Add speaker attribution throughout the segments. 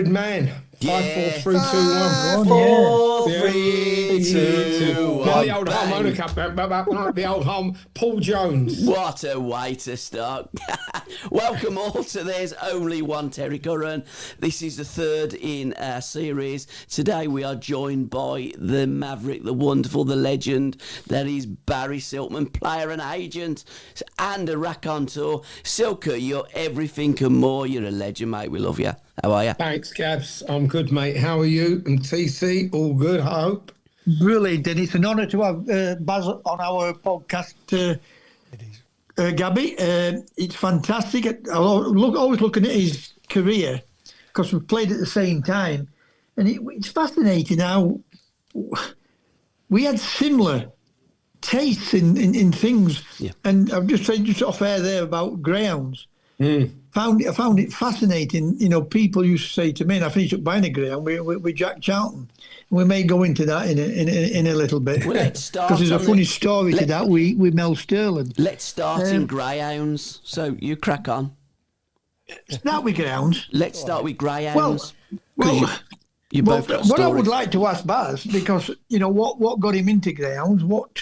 Speaker 1: Man.
Speaker 2: Yeah.
Speaker 1: 5, 4, 3, 2, 1.
Speaker 2: 5, 4, 3, 2,
Speaker 1: Now
Speaker 2: 1.
Speaker 1: the old harmonica, the old home, Paul Jones.
Speaker 2: What a way to start. Welcome all to There's Only One Terry Curran. This is the third in our series. Today we are joined by the maverick, the wonderful, the legend. That is Barry Silkman, player and agent and a raconteur. Silky, you're everything and more. You're a legend, mate. We love you. How are you?
Speaker 1: Thanks, Gabs. I'm good, mate. How are you? And TC, all good, I hope?
Speaker 3: Brilliant, and it's an honour to have Baz on our podcast, Gabby. It's fantastic. I always looking at his career because we played at the same time, and it's fascinating how we had similar tastes in things.
Speaker 2: Yeah.
Speaker 3: And I'm just saying, just off air there about greyhounds. I found it fascinating. You know, people used to say to me, and I finished up buying a greyhound with Jack Charlton. We may go into that in a little bit.
Speaker 2: Well, let's start.
Speaker 3: Because there's a funny story to that with Mel Sterling.
Speaker 2: Let's start in greyhounds. So you crack on.
Speaker 3: Start with greyhounds.
Speaker 2: Let's start with greyhounds.
Speaker 3: Well,
Speaker 2: you both got
Speaker 3: what I
Speaker 2: stories.
Speaker 3: would like to ask Baz, because you know what got him into greyhounds. What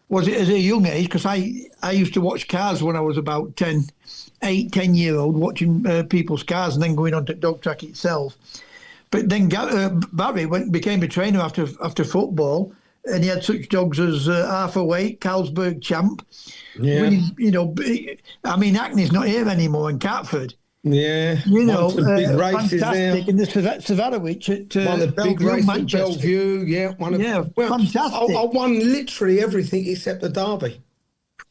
Speaker 3: was it as a young age? Because I used to watch cars when I was about 10 year old, watching people's cars and then going on to dog track itself. But then Barry became a trainer after football, and he had such dogs as Arthur Waite, Carlsberg Champ.
Speaker 1: Yeah.
Speaker 3: I mean, Hackney's not here anymore, and Catford.
Speaker 1: Yeah.
Speaker 3: You know,
Speaker 1: big races
Speaker 3: fantastic.
Speaker 1: there.
Speaker 3: And the Savadowicz at
Speaker 1: One of the big
Speaker 3: Bellevue,
Speaker 1: races at
Speaker 3: Manchester.
Speaker 1: Bellevue. Yeah.
Speaker 3: Fantastic.
Speaker 1: I won literally everything except the Derby.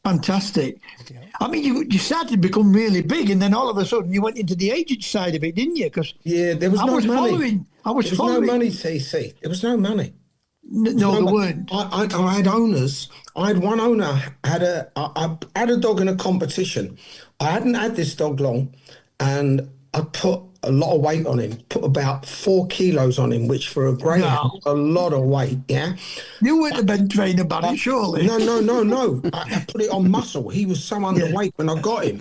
Speaker 3: Fantastic. I mean, you started to become really big, and then all of a sudden you went into the agent side of it, didn't you? Because
Speaker 1: there was no money.
Speaker 3: I was following.
Speaker 1: No money, TC. There was no money.
Speaker 3: No, there weren't.
Speaker 1: I had owners. I had one owner. I had a dog in a competition. I hadn't had this dog long, and I put a lot of weight on him. Put about 4 kilos on him, which for a greyhound is a lot of weight. Yeah.
Speaker 3: You weren't a bench trainer, buddy, surely.
Speaker 1: No. I put it on muscle. He was so underweight when I got him,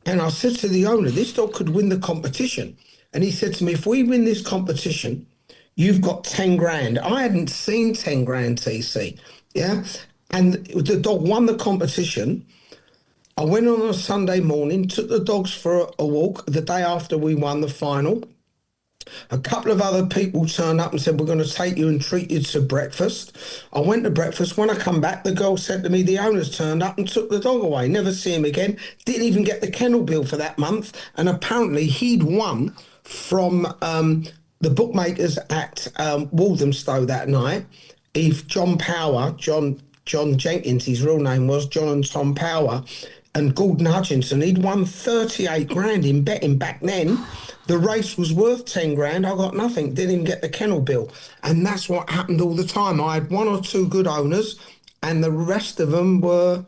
Speaker 1: and I said to the owner, "This dog could win the competition." And he said to me, "If we win this competition, you've got 10 grand. I hadn't seen 10 grand, TC. Yeah. And the dog won the competition. I went on a Sunday morning, took the dogs for a walk the day after we won the final. A couple of other people turned up and said, "We're going to take you and treat you to breakfast." I went to breakfast. When I come back, the girl said to me, "The owners turned up and took the dog away. Never see him again. Didn't even get the kennel bill for that month." And apparently he'd won from the bookmakers at Walthamstow that night. John Jenkins, his real name was John and Tom Power, and Gordon Hutchinson, he'd won 38 grand in betting back then. The race was worth 10 grand. I got nothing, didn't even get the kennel bill. And that's what happened all the time. I had 1 or 2 good owners, and the rest of them were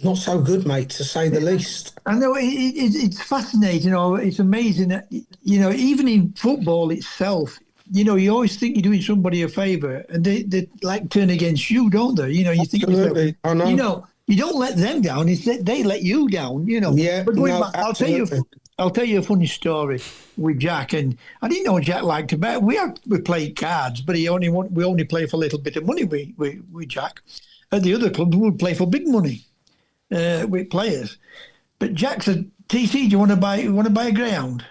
Speaker 1: not so good, mate, to say the least.
Speaker 3: I know it's fascinating. It's amazing that, you know, even in football itself, you know, you always think you're doing somebody a favour, and they like turn against you, don't they? You know, you
Speaker 1: Absolutely.
Speaker 3: think,
Speaker 1: I know.
Speaker 3: You know, you don't let them down. It's that they let you down. You know.
Speaker 1: Yeah.
Speaker 3: But going
Speaker 1: No,
Speaker 3: back,
Speaker 1: absolutely.
Speaker 3: I'll tell you a funny story with Jack, and I didn't know Jack liked to bet. We played cards, but we only play for a little bit of money with Jack. At the other clubs, we would play for big money with players. But Jack said, "TC, do you want to buy a greyhound?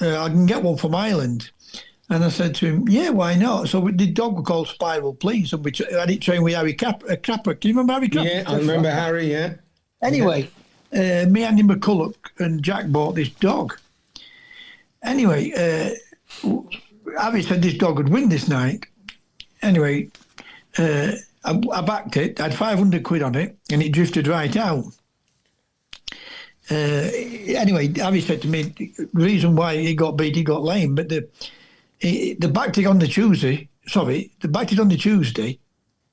Speaker 3: I can get one from Ireland." And I said to him, "Yeah, why not?" So the dog we called Spiral Please, and we had it trained with Harry Crapper. Can you remember Harry Crapper?
Speaker 1: Yeah, I remember Harry, yeah.
Speaker 3: Anyway, me, Andy McCulloch, and Jack bought this dog. Anyway, Harry said this dog would win this night. Anyway, I backed it. I had 500 quid on it, and it drifted right out. Anyway, Harry said to me, the reason why he got beat, he got lame, but the backed it on the Tuesday. The backed it on the Tuesday.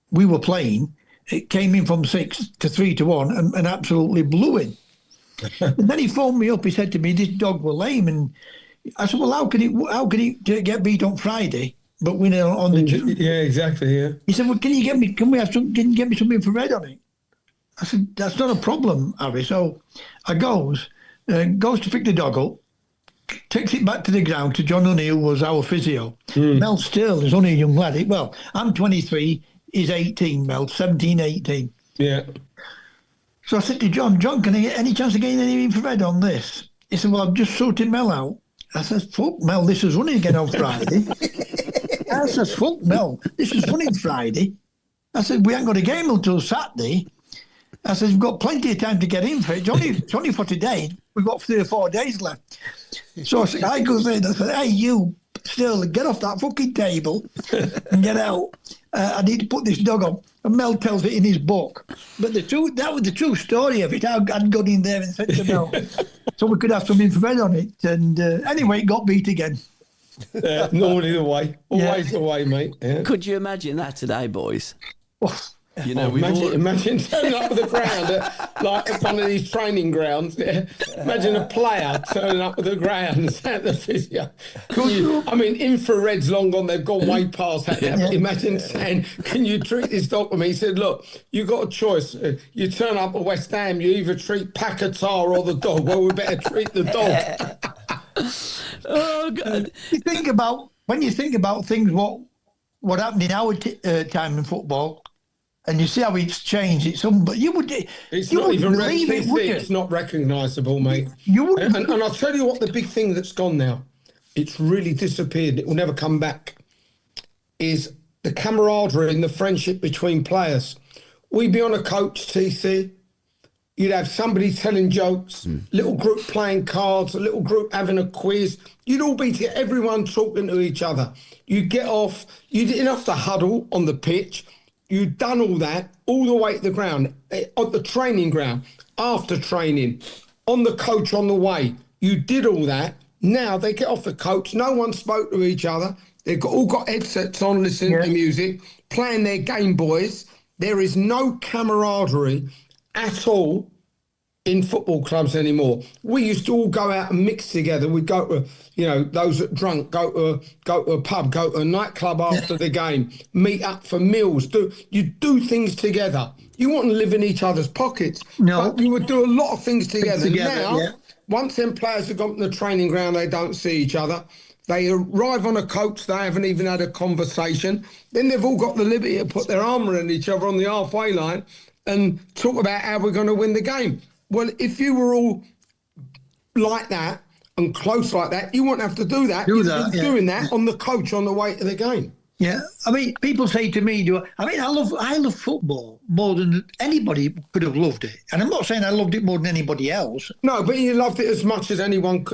Speaker 3: We were playing. It came in from 6 to 3 to 1 and absolutely blew in. And then he phoned me up. He said to me, "This dog were lame." And I said, "Well, how can he get beat on Friday but win it on the Tuesday?"
Speaker 1: Yeah, exactly. Yeah.
Speaker 3: He said, "Well, can you get me some infrared on it?" I said, "That's not a problem, Harry." So I goes to pick the dog up, takes it back to the ground to John O'Neill, who was our physio. Mel Still is only a young lad. Well, I'm 23, he's 18, Mel, 17, 18.
Speaker 1: Yeah.
Speaker 3: So I said to John, can I get any chance of getting any infrared on this? He said, well, I've just sorted Mel out. I said, fuck, Mel, this is running again on Friday. I said, fuck, Mel, this is running Friday. I said, we ain't got a game until Saturday. I said, we've got plenty of time to get in for it. It's only for today. We've got 3 or 4 days left. So I goes in, I said, hey, you, Still, get off that fucking table and get out. I need to put this dog on. And Mel tells it in his book. But that was the true story of it. I'd gone in there and said to Mel, so we could have some infrared on it. And anyway, it got beat again.
Speaker 1: Normally the way. Always the way, mate. Yeah.
Speaker 2: Could you imagine that today, boys? You know,
Speaker 1: imagine turning up with the ground at one of these training grounds. Yeah. Imagine a player turning up with the ground at the physio. I mean, infrared's long gone. They've gone way past that. Yeah. Imagine saying, "Can you treat this dog for me?" He said, "Look, you got a choice. You turn up at West Ham. You either treat Pacatar or the dog. Well, we better treat the dog."
Speaker 2: Oh God!
Speaker 3: When you think about things, what happened in our time in football. And you see how it's changed. It's not even
Speaker 1: it's not recognisable, mate. And I'll tell you what, the big thing that's gone now, it's really disappeared. It will never come back. Is the camaraderie and the friendship between players. We'd be on a coach, TC. You'd have somebody telling jokes, little group playing cards, a little group having a quiz. You'd all be everyone talking to each other. You'd get off. You didn't have to huddle on the pitch. You'd done all that all the way to the ground, on the training ground, after training, on the coach on the way. You did all that. Now they get off the coach. No one spoke to each other. They've all got headsets on, listening to music, playing their Game Boys. There is no camaraderie at all in football clubs anymore. We used to all go out and mix together. We'd go to, those that drunk, go to a pub, go to a nightclub after the game, meet up for meals. You do things together. You wouldn't live in each other's pockets. No. But you would do a lot of things together. Now, once them players have gone to the training ground, they don't see each other. They arrive on a coach, they haven't even had a conversation. Then they've all got the liberty to put their arm around each other on the halfway line and talk about how we're going to win the game. Well, if you were all like that and close like that, you wouldn't have to do that. Doing that on the coach on the way to the game.
Speaker 3: Yeah, I mean, people say to me, I love football more than anybody could have loved it, and I'm not saying I loved it more than anybody else.
Speaker 1: No, but you loved it as much as anyone,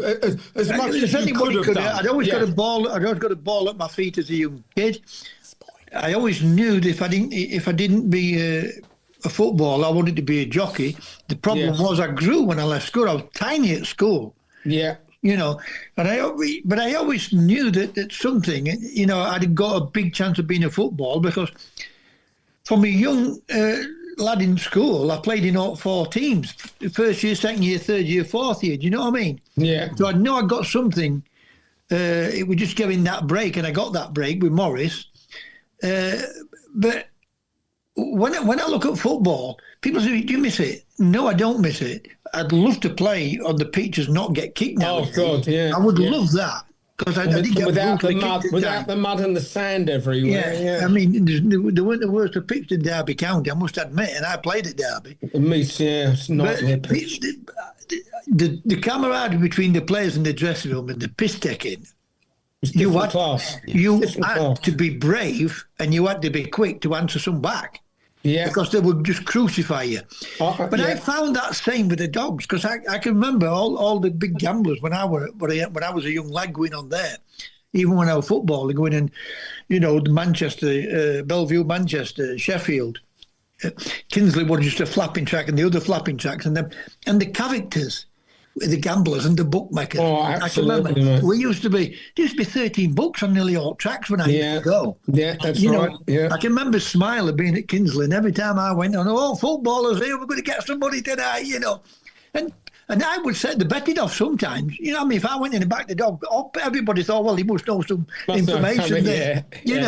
Speaker 1: as much as anybody could have done.
Speaker 3: I'd always got a ball at my feet as a young kid. I always knew that if I didn't be a footballer, I wanted to be a jockey. The problem was I grew when I left school. I was tiny at school. Yeah. And I always knew that something, I'd got a big chance of being a footballer because from a young lad in school, I played in all 4 teams. First year, second year, third year, fourth year. Do you know what I mean? Yeah. So I know I got something. It was just giving that break, and I got that break with Morris. But when I look at football, people say, do you miss it? No, I don't miss it. I'd love to play on the pitches, not get kicked now.
Speaker 1: Oh, God, yeah.
Speaker 3: I would love that. Because I didn't get
Speaker 1: without the mud and the sand everywhere.
Speaker 3: Yeah. I mean, there weren't the worst of pitch in Derby County, I must admit, and I played at Derby.
Speaker 1: It's not
Speaker 3: the camaraderie between the players in the dressing room and the piss taking. You had to be brave and you had to be quick to answer some back. Yeah. Because they would just crucify you. But I found that same with the dogs, because I can remember all the big gamblers when I was a young lad going on there, even when I was footballer, going in, the Manchester, Bellevue, Manchester, Sheffield. Kinsley was just a flapping track and the other flapping tracks, and the characters, the gamblers and the bookmakers.
Speaker 1: Oh, absolutely. I can remember,
Speaker 3: there used to be 13 books on nearly all tracks when I used to go.
Speaker 1: Yeah, that's right. Yeah.
Speaker 3: I can remember Smiler being at Kinsley, and every time I went on, footballers here, we're going to get somebody tonight, And And I would set the betting off sometimes. You know what I mean? If I went in and backed the dog, everybody thought, well, he must know some information there. You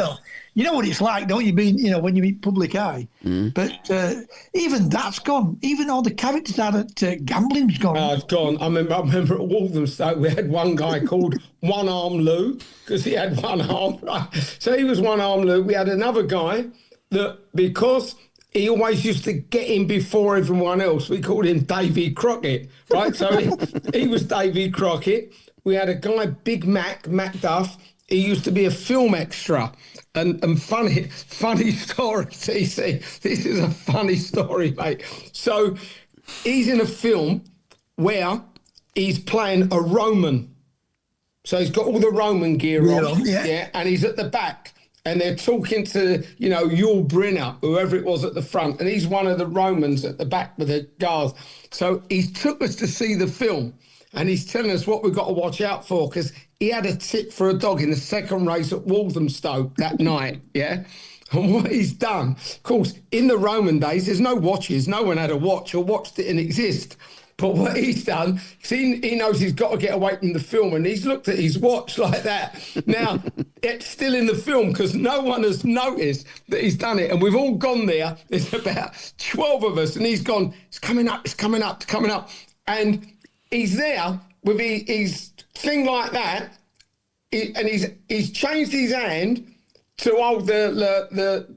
Speaker 3: know what it's like, don't you? Being, when you meet public eye. But even that's gone. Even all the characters out at gambling's gone.
Speaker 1: It's gone. I remember at Walthamstow, we had one guy called One Arm Lou because he had one arm. Right? So he was One Arm Lou. We had another guy that, because he always used to get in before everyone else, we called him Davy Crockett, right? So he was Davy Crockett. We had a guy, Big Mac Duff. He used to be a film extra. And funny story, TC. This is a funny story, mate. So he's in a film where he's playing a Roman. So he's got all the Roman gear on, and he's at the back. And they're talking to, Yul Brynner, whoever it was at the front. And he's one of the Romans at the back with the guards. So he took us to see the film. And he's telling us what we've got to watch out for, because he had a tip for a dog in the second race at Walthamstow that night, yeah? And what he's done, of course, in the Roman days, there's no watches. No one had a watch or watch didn't exist. But what he's done, he knows he's got to get away from the film, and he's looked at his watch like that. Now, it's still in the film because no one has noticed that he's done it. And we've all gone there. There's about 12 of us, and he's gone, it's coming up. And he's there with his thing like that, and he's changed his hand to hold the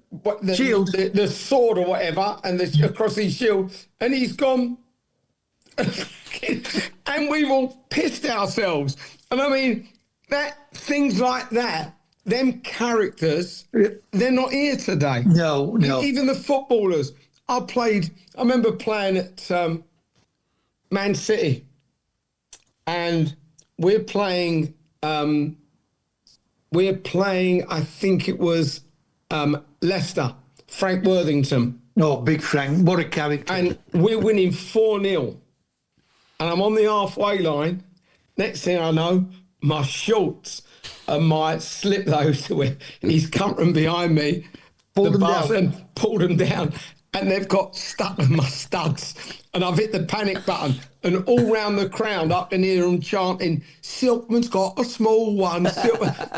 Speaker 3: shield,
Speaker 1: the sword or whatever, and across his shield, and he's gone. And we've all pissed ourselves. And I mean, things like that, them characters, they're not here today.
Speaker 3: No.
Speaker 1: Even the footballers. I remember playing at Man City, and we're playing, I think it was Leicester, Frank Worthington.
Speaker 3: Oh, big Frank, what a character.
Speaker 1: And we're winning 4-0. And I'm on the halfway line. Next thing I know, my shorts and my slip those to him. He's come from behind me, pulled them down, and they've got stuck in my studs. And I've hit the panic button, and all round the crowd up in here I'm chanting, Silkman's got a small one.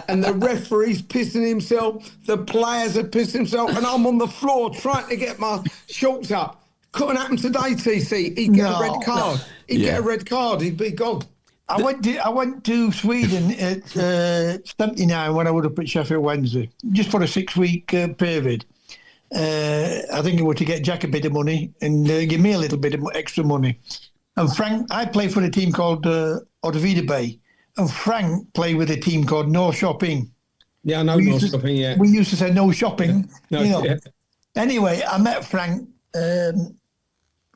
Speaker 1: And the referee's pissing himself, the players are pissing themselves, and I'm on the floor trying to get my shorts up. Couldn't happen today, TC. He'd get a red card. Get a red card. He'd be gone.
Speaker 3: I went to Sweden at 79 when I was up at Sheffield Wednesday, just for a 6-week period. I think it was to get Jack a bit of money and give me a little bit of extra money. And Frank, I played for a team called Otavida Bay, and Frank played with a team called No Shopping.
Speaker 1: Yeah, I know No Shopping, yeah.
Speaker 3: We used to say no shopping.
Speaker 1: Yeah. Yeah.
Speaker 3: Anyway, I met Frank.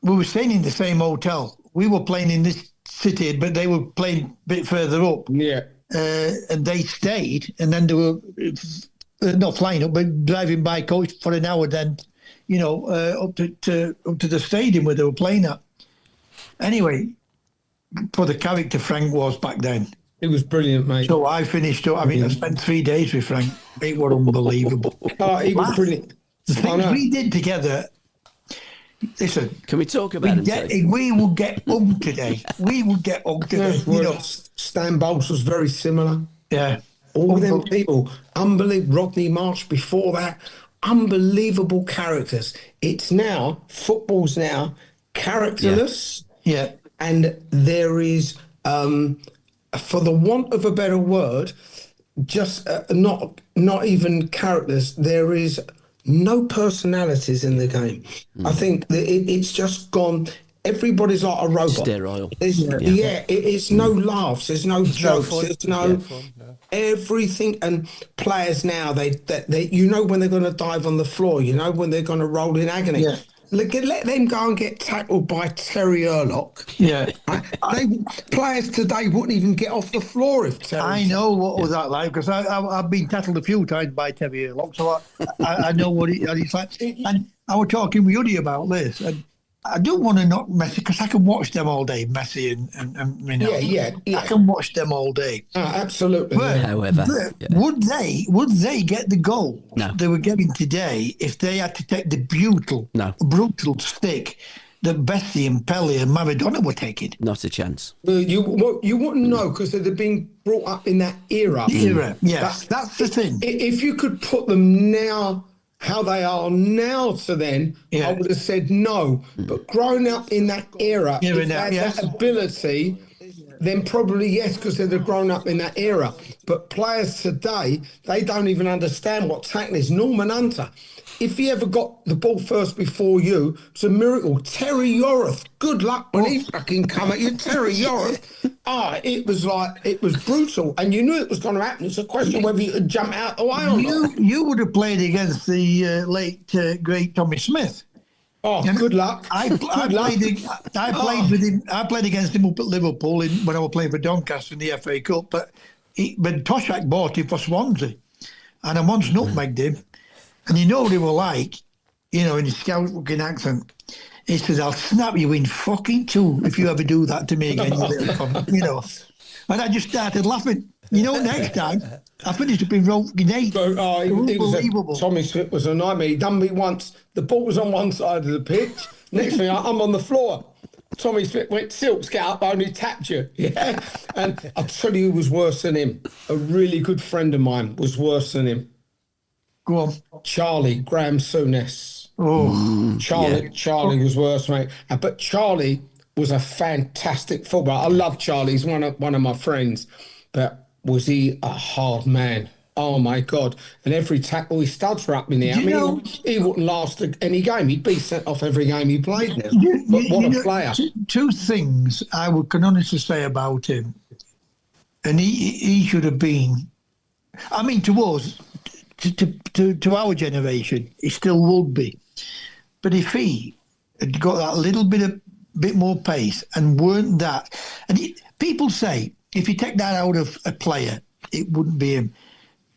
Speaker 3: We were staying in the same hotel. We were playing in this city, but they were playing a bit further up. Yeah. And they stayed, and then they were not flying up, but driving by coach for an hour. Then, up to the stadium where they were playing at. Anyway, for the character Frank was back then.
Speaker 1: It was brilliant, mate.
Speaker 3: So I finished up. I mean, I spent 3 days with Frank. It was unbelievable.
Speaker 1: He was brilliant.
Speaker 3: The things we did together. Listen,
Speaker 2: can we talk about him?
Speaker 3: We will get on today.
Speaker 1: Stan Bowles was very similar.
Speaker 3: Yeah.
Speaker 1: All them people, unbelievable. Rodney Marsh before that, unbelievable characters. It's now, football's now characterless.
Speaker 3: Yeah.
Speaker 1: And there is, for the want of a better word, just not even characters. There is no personalities in the game. I think that it's just gone. Everybody's like a robot.
Speaker 2: Sterile.
Speaker 1: It's no laughs. There's no jokes. There's no everything. And players now, they when they're going to dive on the floor. When they're going to roll in agony. Yeah. Let them go and get tackled by Terry Erlock.
Speaker 3: Yeah.
Speaker 1: Players today wouldn't even get off the floor if Terry...
Speaker 3: I know what was that like, because I've been tackled a few times by Terry Erlock, so I know what it's like. And I was talking with Uddy about this, and I don't want to knock Messi, because I can watch them all day, Messi and
Speaker 1: Yeah.
Speaker 3: I can watch them all day.
Speaker 1: Absolutely.
Speaker 3: But,
Speaker 2: however,
Speaker 3: would they get the goal they were getting today if they had to take the brutal stick that Bessie and Pelé and Maradona were taking.
Speaker 2: Not a chance.
Speaker 1: You wouldn't know because they'd have been brought up in that era.
Speaker 3: Yes, that's the thing.
Speaker 1: If you could put them now, how they are now to then, I would have said no. But growing up in that era, if they had that ability, then probably yes, because they'd have grown up in that era. But players today, they don't even understand what tackling is. Norman Hunter, if he ever got the ball first before you, it's a miracle. Terry Yorath, good luck when he fucking come at you. Terry Yorath, it was brutal. And you knew it was going to happen. It's a question whether you could jump out the way or not.
Speaker 3: You would have played against the late, great Tommy Smith.
Speaker 1: Oh, good luck.
Speaker 3: I played with him. I played against him up at Liverpool when I was playing for Doncaster in the FA Cup. But Toshak bought him for Swansea, and I once nutmegged him. And you know what he was like, in his scout-looking accent. He says, "I'll snap you in fucking two if you ever do that to me again, you little cunt," And I just started laughing. Next time I finished up in row 8. Unbelievable.
Speaker 1: Tommy Smith was a nightmare. He done me once. The ball was on one side of the pitch. Next thing I'm on the floor. Tommy Smith went, "Silks, get up, I only tapped you." Yeah. And I'll tell you who was worse than him. A really good friend of mine was worse than him.
Speaker 3: Go on.
Speaker 1: Charlie, Graham Souness.
Speaker 3: Oh.
Speaker 1: Charlie was worse, mate. But Charlie was a fantastic footballer. I love Charlie. He's one of my friends. But was he a hard man? Oh, my God. And every tackle, his studs were up in the air. He wouldn't last any game. He'd be sent off every game he played now. But what a player.
Speaker 3: Two things I can honestly say about him. And he should have been, to us, to our generation, he still would be. But if he had got that little bit more pace and weren't that, and people say if you take that out of a player, it wouldn't be him.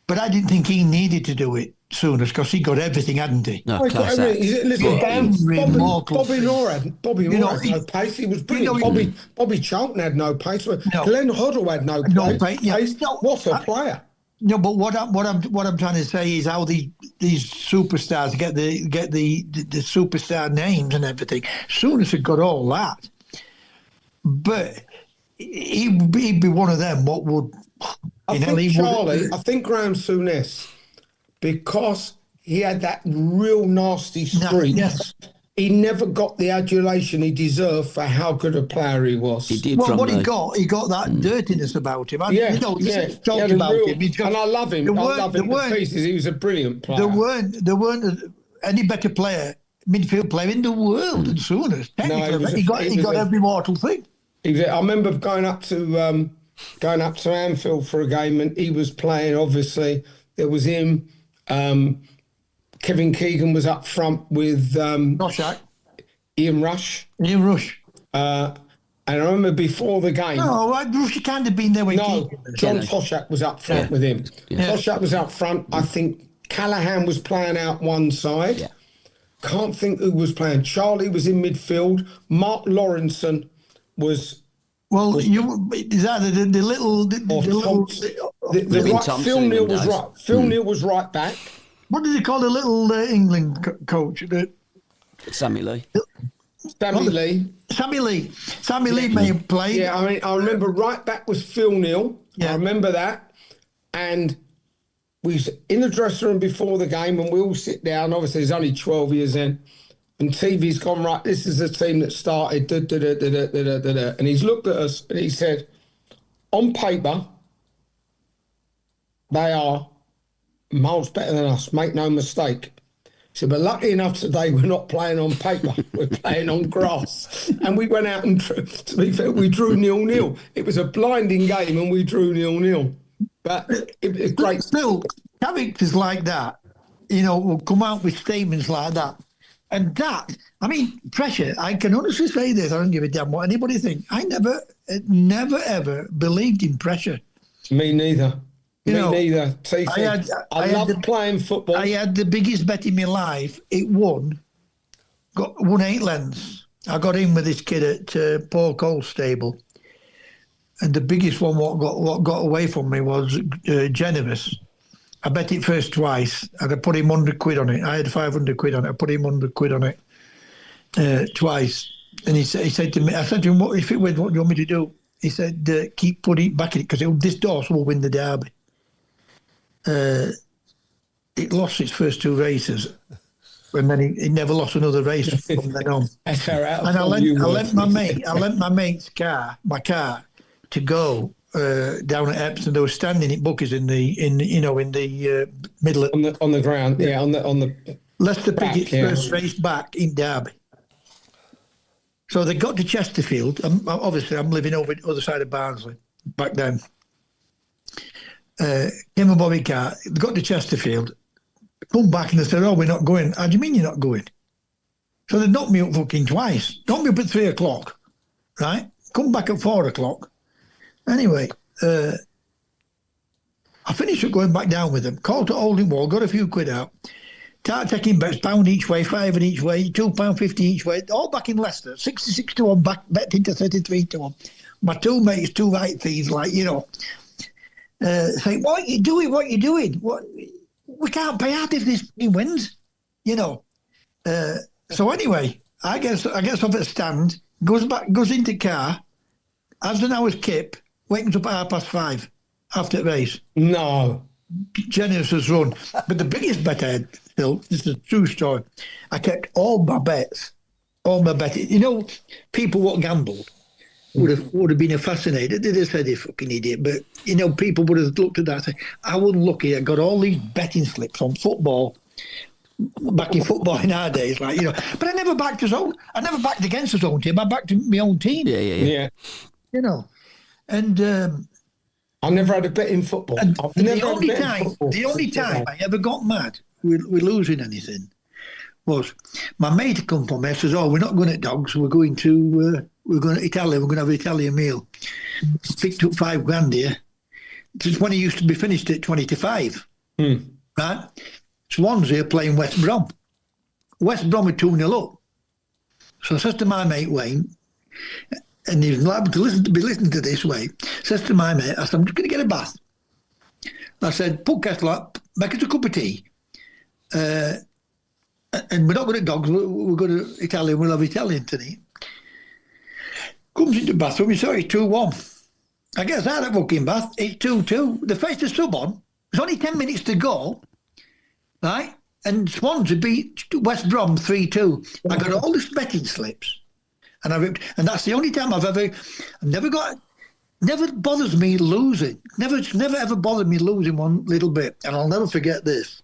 Speaker 3: But I didn't think he needed to do it sooner because he got everything, hadn't he?
Speaker 2: No,
Speaker 1: Bobby Moore had no pace. He was brilliant. Bobby Charlton had no pace. Glenn Hoddle had no pace. What a player!
Speaker 3: No, but what I'm trying to say is how these superstars get the superstar names and everything. Souness had got all that, but he'd be one of them. What would
Speaker 1: I think Graham Souness, because he had that real nasty streak.
Speaker 3: Yes.
Speaker 1: He never got the adulation he deserved for how good a player he was.
Speaker 2: He did.
Speaker 3: Well, he got that dirtiness about him.
Speaker 1: And I love him.
Speaker 3: To
Speaker 1: pieces. He was a brilliant player.
Speaker 3: There weren't any better midfield player in the world than Souness. Technically, he got every mortal thing.
Speaker 1: I remember going up to Anfield for a game, and he was playing. Obviously, there was him. Kevin Keegan was up front with Ian Rush. And I remember before the game.
Speaker 3: No, Rush can't have been there when Keegan was.
Speaker 1: John Toshak was up front with him. Yeah. Toshak was up front. I think Callahan was playing out one side. Yeah. Can't think who was playing. Charlie was in midfield. Mark Lawrenson was.
Speaker 3: Well, is that the little
Speaker 1: Phil Neal was right. Phil Neal was right back.
Speaker 3: What did they call the little England coach?
Speaker 2: Sammy Lee.
Speaker 3: Sammy Lee may have played.
Speaker 1: Yeah, I remember right back was Phil Neal. Yeah. I remember that. And we was in the dressing room before the game, and we all sit down. Obviously, there's only 12 years in. And TV's gone, right, this is the team that started. And he's looked at us and he said, on paper, they are miles better than us, make no mistake. He said, but lucky enough today, we're not playing on paper, we're playing on grass. And we went out and, to be fair, we drew 0-0. It was a blinding game and we drew 0-0. But it was great.
Speaker 3: Still, characters like that, will come out with statements like that. And that, pressure, I can honestly say this, I don't give a damn what anybody thinks. I never, ever believed in pressure.
Speaker 1: Me neither. Me neither. I loved playing football.
Speaker 3: I had the biggest bet in my life. It won 8 lengths. I got in with this kid at Paul Cole's stable. And the biggest one what got away from me was Genovese. I bet it first twice, and I put him £100 on it. I had 500 quid on it. I put him £100 on it twice. And he said to me, I said to him, if it wins, what do you want me to do? He said, keep putting it back in it, because this horse will win the Derby. It lost its first 2 races, and then he never lost another race from then on. And I lent my mate's car, to go down at Epsom. They were standing at Bucky's in the middle of,
Speaker 1: on the ground, on the
Speaker 3: Lester Piggett's first race back in Derby. So they got to Chesterfield. Obviously, I'm living over the other side of Barnsley back then. Came a Bobby car. They got to Chesterfield, come back, and they said, "Oh, we're not going." How do you mean you're not going? So they knocked me up fucking twice. Knocked me up at 3 o'clock, right? Come back at 4 o'clock. Anyway, I finished up going back down with them. Called to Holding Wall, got a few quid out. Started taking bets, £1 each way, £5 each way, £2.50 each way, all back in Leicester. 66 to 1, back bet into 33 to 1. My 2 mates, 2 right thieves, saying, "What you doing? What you doing? What? We can't pay out if this wins, So anyway, I guess off at the stand, goes into car, has an hour's kip, wakes up at 5:30 after the race.
Speaker 1: No.
Speaker 3: Generous as run. But the biggest bet I had, Phil, this is a true story. I kept all my bets. People what gambled would have been fascinated. They just said, "You fucking idiot." But, people would have looked at that and said, "I wasn't lucky. I got all these betting slips on football." Back in football in our days, But I never backed I never backed against his own team. I backed my own team.
Speaker 2: Yeah.
Speaker 3: And
Speaker 1: I never had a bet in football.
Speaker 3: The only time I ever got mad with losing anything was my mate had come from me and says, "Oh, we're not going at Dogs. We're going to Italy. We're going to have an Italian meal." Picked up £5 here. This is when he used to be finished at 20 to 5. Right? Swansea playing West Brom. West Brom are 2-0 up. So I says to my mate Wayne, and he's liable to be listening to this way, says to my mate, I said, "I'm just going to get a bath." I said, "Put kettle up, make us a cup of tea. And we're not going to Dogs, we're going to Italy, we'll have Italian tonight." Comes into the bathroom, he saw it's 2-1. I guess out of that fucking bath, it's 2-2. They faced the sub on. There's only 10 minutes to go, right? And Swansea beat West Brom 3-2. I got all these betting slips, and and that's the only time never bothers me losing. Never ever bothered me losing one little bit. And I'll never forget this.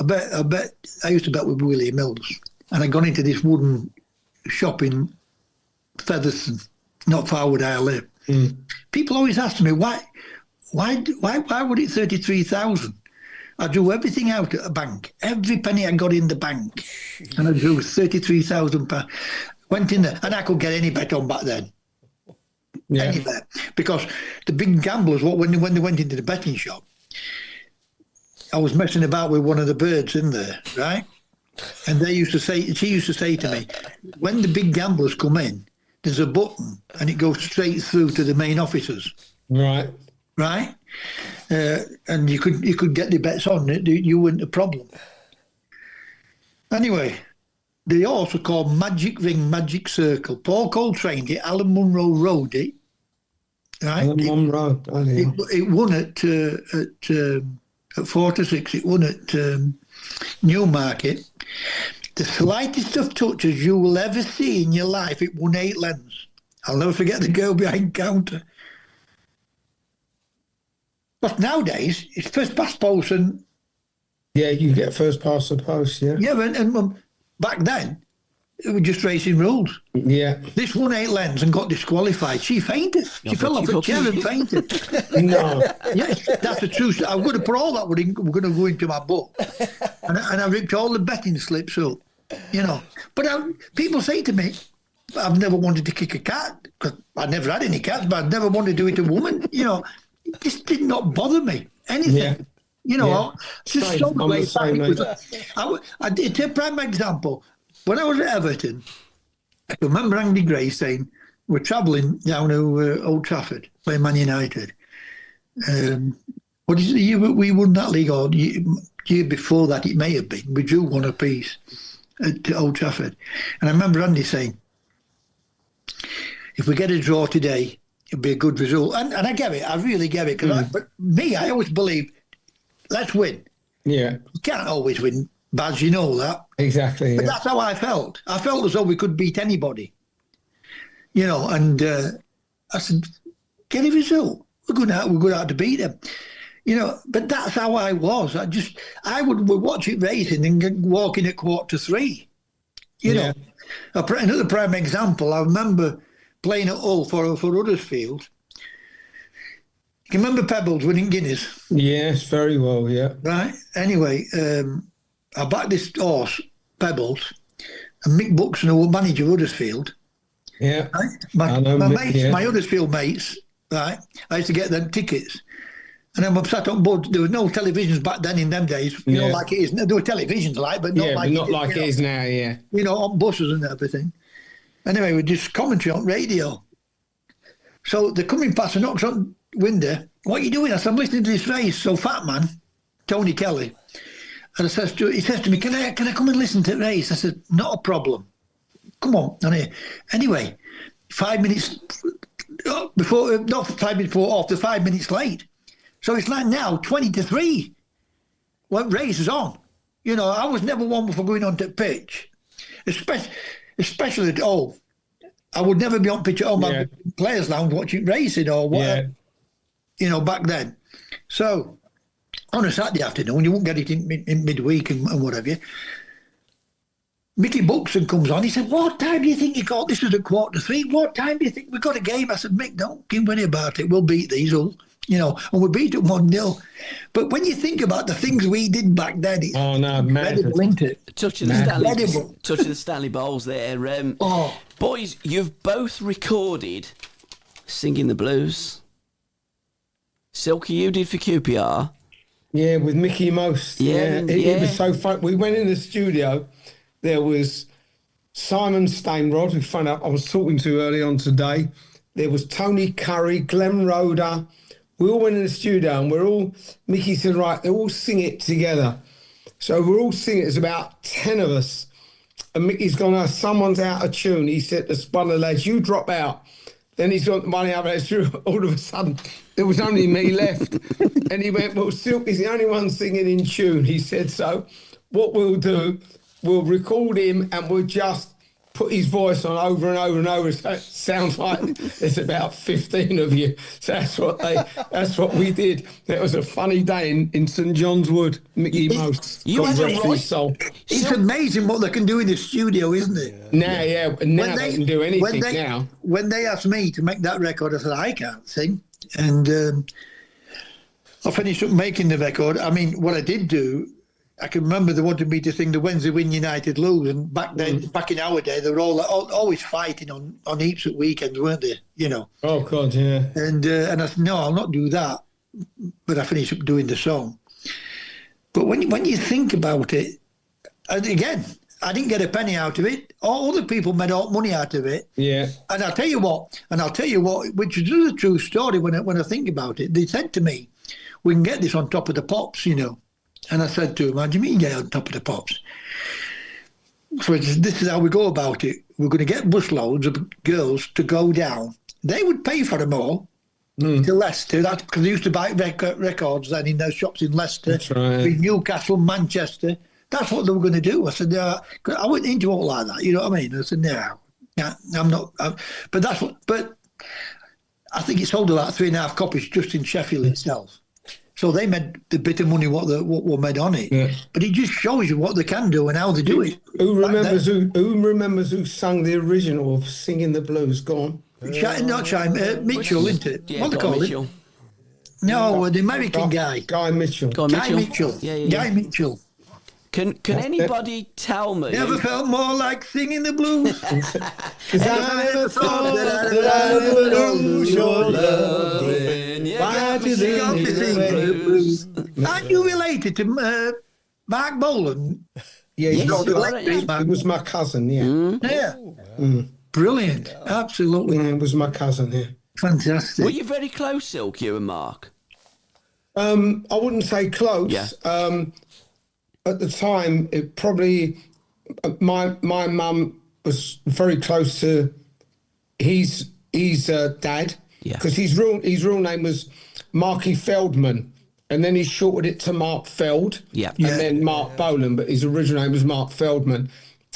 Speaker 3: I used to bet with Willie Mills, and I got into this wooden shop in Featherstone, not far where I live. People always ask me why would it 33,000? I drew everything out at a bank, every penny I got in the bank, and I drew £33,000. Went in there, and I could get any bet on back then.
Speaker 1: Yeah.
Speaker 3: Any bet, because the big gamblers, when they went into the betting shop, I was messing about with one of the birds in there, right? And she used to say to me, when the big gamblers come in, there's a button and it goes straight through to the main officers.
Speaker 1: Right.
Speaker 3: Right? And you could get the bets on it. You weren't a problem. Anyway, the horse was called Magic Ring, Magic Circle. Paul Cole trained it. Alan Munro rode it. Right?
Speaker 1: Alan Munro. Oh, yeah.
Speaker 3: It won at 4 to 6. It won at Newmarket. The slightest of touches you will ever see in your life, it won 8 lengths. I'll never forget the girl behind counter. But nowadays, it's first past post and...
Speaker 1: Yeah, you get first past the post, yeah.
Speaker 3: Yeah, and back then, it was just racing rules.
Speaker 1: Yeah.
Speaker 3: This won 8 lengths and got disqualified. She fainted. She fell off a chair and fainted.
Speaker 1: No.
Speaker 3: Yes, that's the truth. I'm going to put all that. We're going to go into my book. And I ripped all the betting slips up, But people say to me, I've never wanted to kick a cat, because I never had any cats, but I've never wanted to do it to a woman. It just did not bother me. Anything.
Speaker 1: Yeah.
Speaker 3: Just so the way back. To a prime example, when I was at Everton, I remember Andy Gray saying, we're travelling down to Old Trafford, playing Man United. What is the year we won that league, or year before that it may have been? We drew 1 apiece at Old Trafford. And I remember Andy saying, if we get a draw today, it'd be a good result. And I get it. I really get it. But me, I always believe, let's win.
Speaker 1: Yeah.
Speaker 3: You can't always win, Baz, you know that.
Speaker 1: Exactly.
Speaker 3: But
Speaker 1: Yeah.
Speaker 3: that's how I felt. I felt as though we could beat anybody. You know, and I said, get a result. We're going out to beat them. You know, but that's how I was. I would watch it racing and walk in at 2:45. You know, another prime example, I remember playing at Hull for Huddersfield. You remember Pebbles winning Guinness?
Speaker 1: Yes, very well, yeah.
Speaker 3: Right. Anyway, I backed this horse, Pebbles, and Mick Buxton, who was manager of Huddersfield.
Speaker 1: Yeah.
Speaker 3: Right? My mates, my Huddersfield mates, right? I used to get them tickets. And I'm sat on board. There was no televisions back then in them days, you know, like it is. There were televisions, but not like
Speaker 1: it is now, yeah.
Speaker 3: You know, on buses and everything. Anyway, we just commentary on radio. So they're coming past and knocks on window. What are you doing? I said, I'm listening to this race. So Fat Man, Tony Kelly, and he says to me, can I come and listen to the race? I said, not a problem. Come on. Anyway, 5 minutes before, not 5 minutes before, after 5 minutes late. So it's like now 20-3 when race is on. You know, I was never one for going on to pitch, especially at home. I would never be on pitch at home. I'd be in players' lounge watching racing or whatever. You know, back then. So on a Saturday afternoon, you won't get it in midweek and whatever. Mickey Buxton comes on. He said, "What time do you think you got? This is at 2:45. What time do you think we got a game?" I said, "Mick, don't give worry about it. We'll beat these all." You know, and we beat it 1-0. But when you think about the things we did back then, it's incredible, isn't it?
Speaker 2: Touching the Stanley Bowls there. Boys, you've both recorded Singing the Blues. Silky, you did for QPR.
Speaker 1: Yeah, with Mickey Most. It was so fun. We went in the studio. There was Simon Stainrod, who fun up I was talking to early on today. There was Tony Curry, Glenn Roder. We all went in the studio and Mickey said, right, they all sing it together. So we're all singing, there's about 10 of us. And Mickey's gone, oh, someone's out of tune. He said to one of the lads, you drop out. Then he's got the money out of it. All of a sudden, there was only me left. And he went, well, Silky's the only one singing in tune. He said, so what we'll do, we'll record him and we'll just put his voice on over and over and over. So it sounds like there's about 15 of you. So that's what we did. It was a funny day in St John's Wood. Mickey Most.
Speaker 3: It's amazing what they can do in the studio, isn't it?
Speaker 1: Now they can do anything now.
Speaker 3: When they asked me to make that record, I said, I can't sing. And I finished up making the record. I mean, what I did do, I can remember they wanted me to sing the Wednesday Win United Lose, and back in our day, they were always fighting on heaps at weekends, weren't they? You know.
Speaker 1: Oh God, yeah.
Speaker 3: And I said, no, I'll not do that. But I finished up doing the song. But when you think about it, and again, I didn't get a penny out of it. All other people made all money out of it.
Speaker 1: Yeah.
Speaker 3: And I'll tell you what, which is a true story when I think about it. They said to me, we can get this on Top of the Pops, you know. And I said to him, how do you mean get on Top of the Pops? So this is how we go about it. We're going to get busloads of girls to go down. They would pay for them all to Leicester. That's because they used to buy records then in those shops in Leicester, in Newcastle, Manchester. That's what they were going to do. I said, no, I went into all like that. You know what I mean? I said, no, I'm not. But I think it sold about 3.5 copies just in Sheffield itself. So they made the bit of money what were made on it. Yeah. But it just shows you what they can do and how they do it.
Speaker 1: Who remembers who sung the original of Singing the Blues? Go on.
Speaker 3: Mitchell, isn't it?
Speaker 2: Yeah,
Speaker 3: what they call
Speaker 2: Mitchell.
Speaker 3: it? No, the American guy.
Speaker 1: Guy Mitchell.
Speaker 3: Guy Mitchell.
Speaker 2: Yeah.
Speaker 3: Guy Mitchell.
Speaker 2: Can anybody tell me?
Speaker 3: Never felt more like singing the blues.
Speaker 1: Because I never thought that I would lose your love.
Speaker 3: Aren't you related to Mark Bolan?
Speaker 1: Yeah,
Speaker 3: it
Speaker 1: was my cousin, yeah.
Speaker 3: Yeah. Brilliant. Absolutely.
Speaker 1: It was my cousin, yeah.
Speaker 3: Fantastic.
Speaker 2: Were you very close, Silky, you and Mark?
Speaker 1: I wouldn't say close.
Speaker 2: Yeah.
Speaker 1: At the time, it probably my mum was very close to his his dad,
Speaker 2: Yeah.
Speaker 1: because his real name was Marky Feldman, and then he shortened it to Mark Feld,
Speaker 2: Yeah.
Speaker 1: and then Mark Bolan, but his original name was Mark Feldman.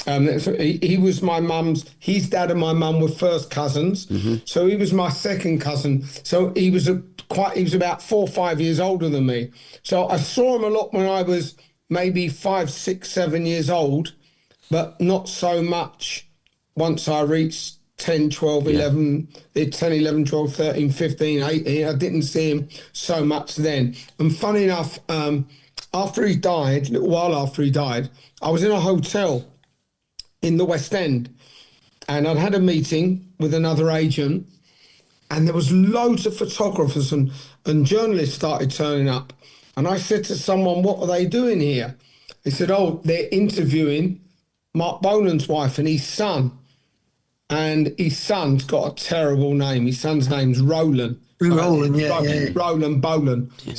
Speaker 1: So he was my mum's. His dad and my mum were first cousins, so he was my second cousin. So he was he was about 4 or 5 years older than me. So I saw him a lot when I was maybe 5, 6, 7 years old, but not so much once I reached 10, 12, 11, 10, 11, 12, 13, 15, 18. I didn't see him so much then. And funny enough, after he died, a little while after he died, I was in a hotel in the West End, and I'd had a meeting with another agent, and there was loads of photographers and journalists started turning up. And I said to someone, what are they doing here? He said, oh, they're interviewing Mark Bolan's wife and his son. And his son's got a terrible name. His son's name's Roland.
Speaker 3: Roland,
Speaker 1: Roland Bolan. Yeah.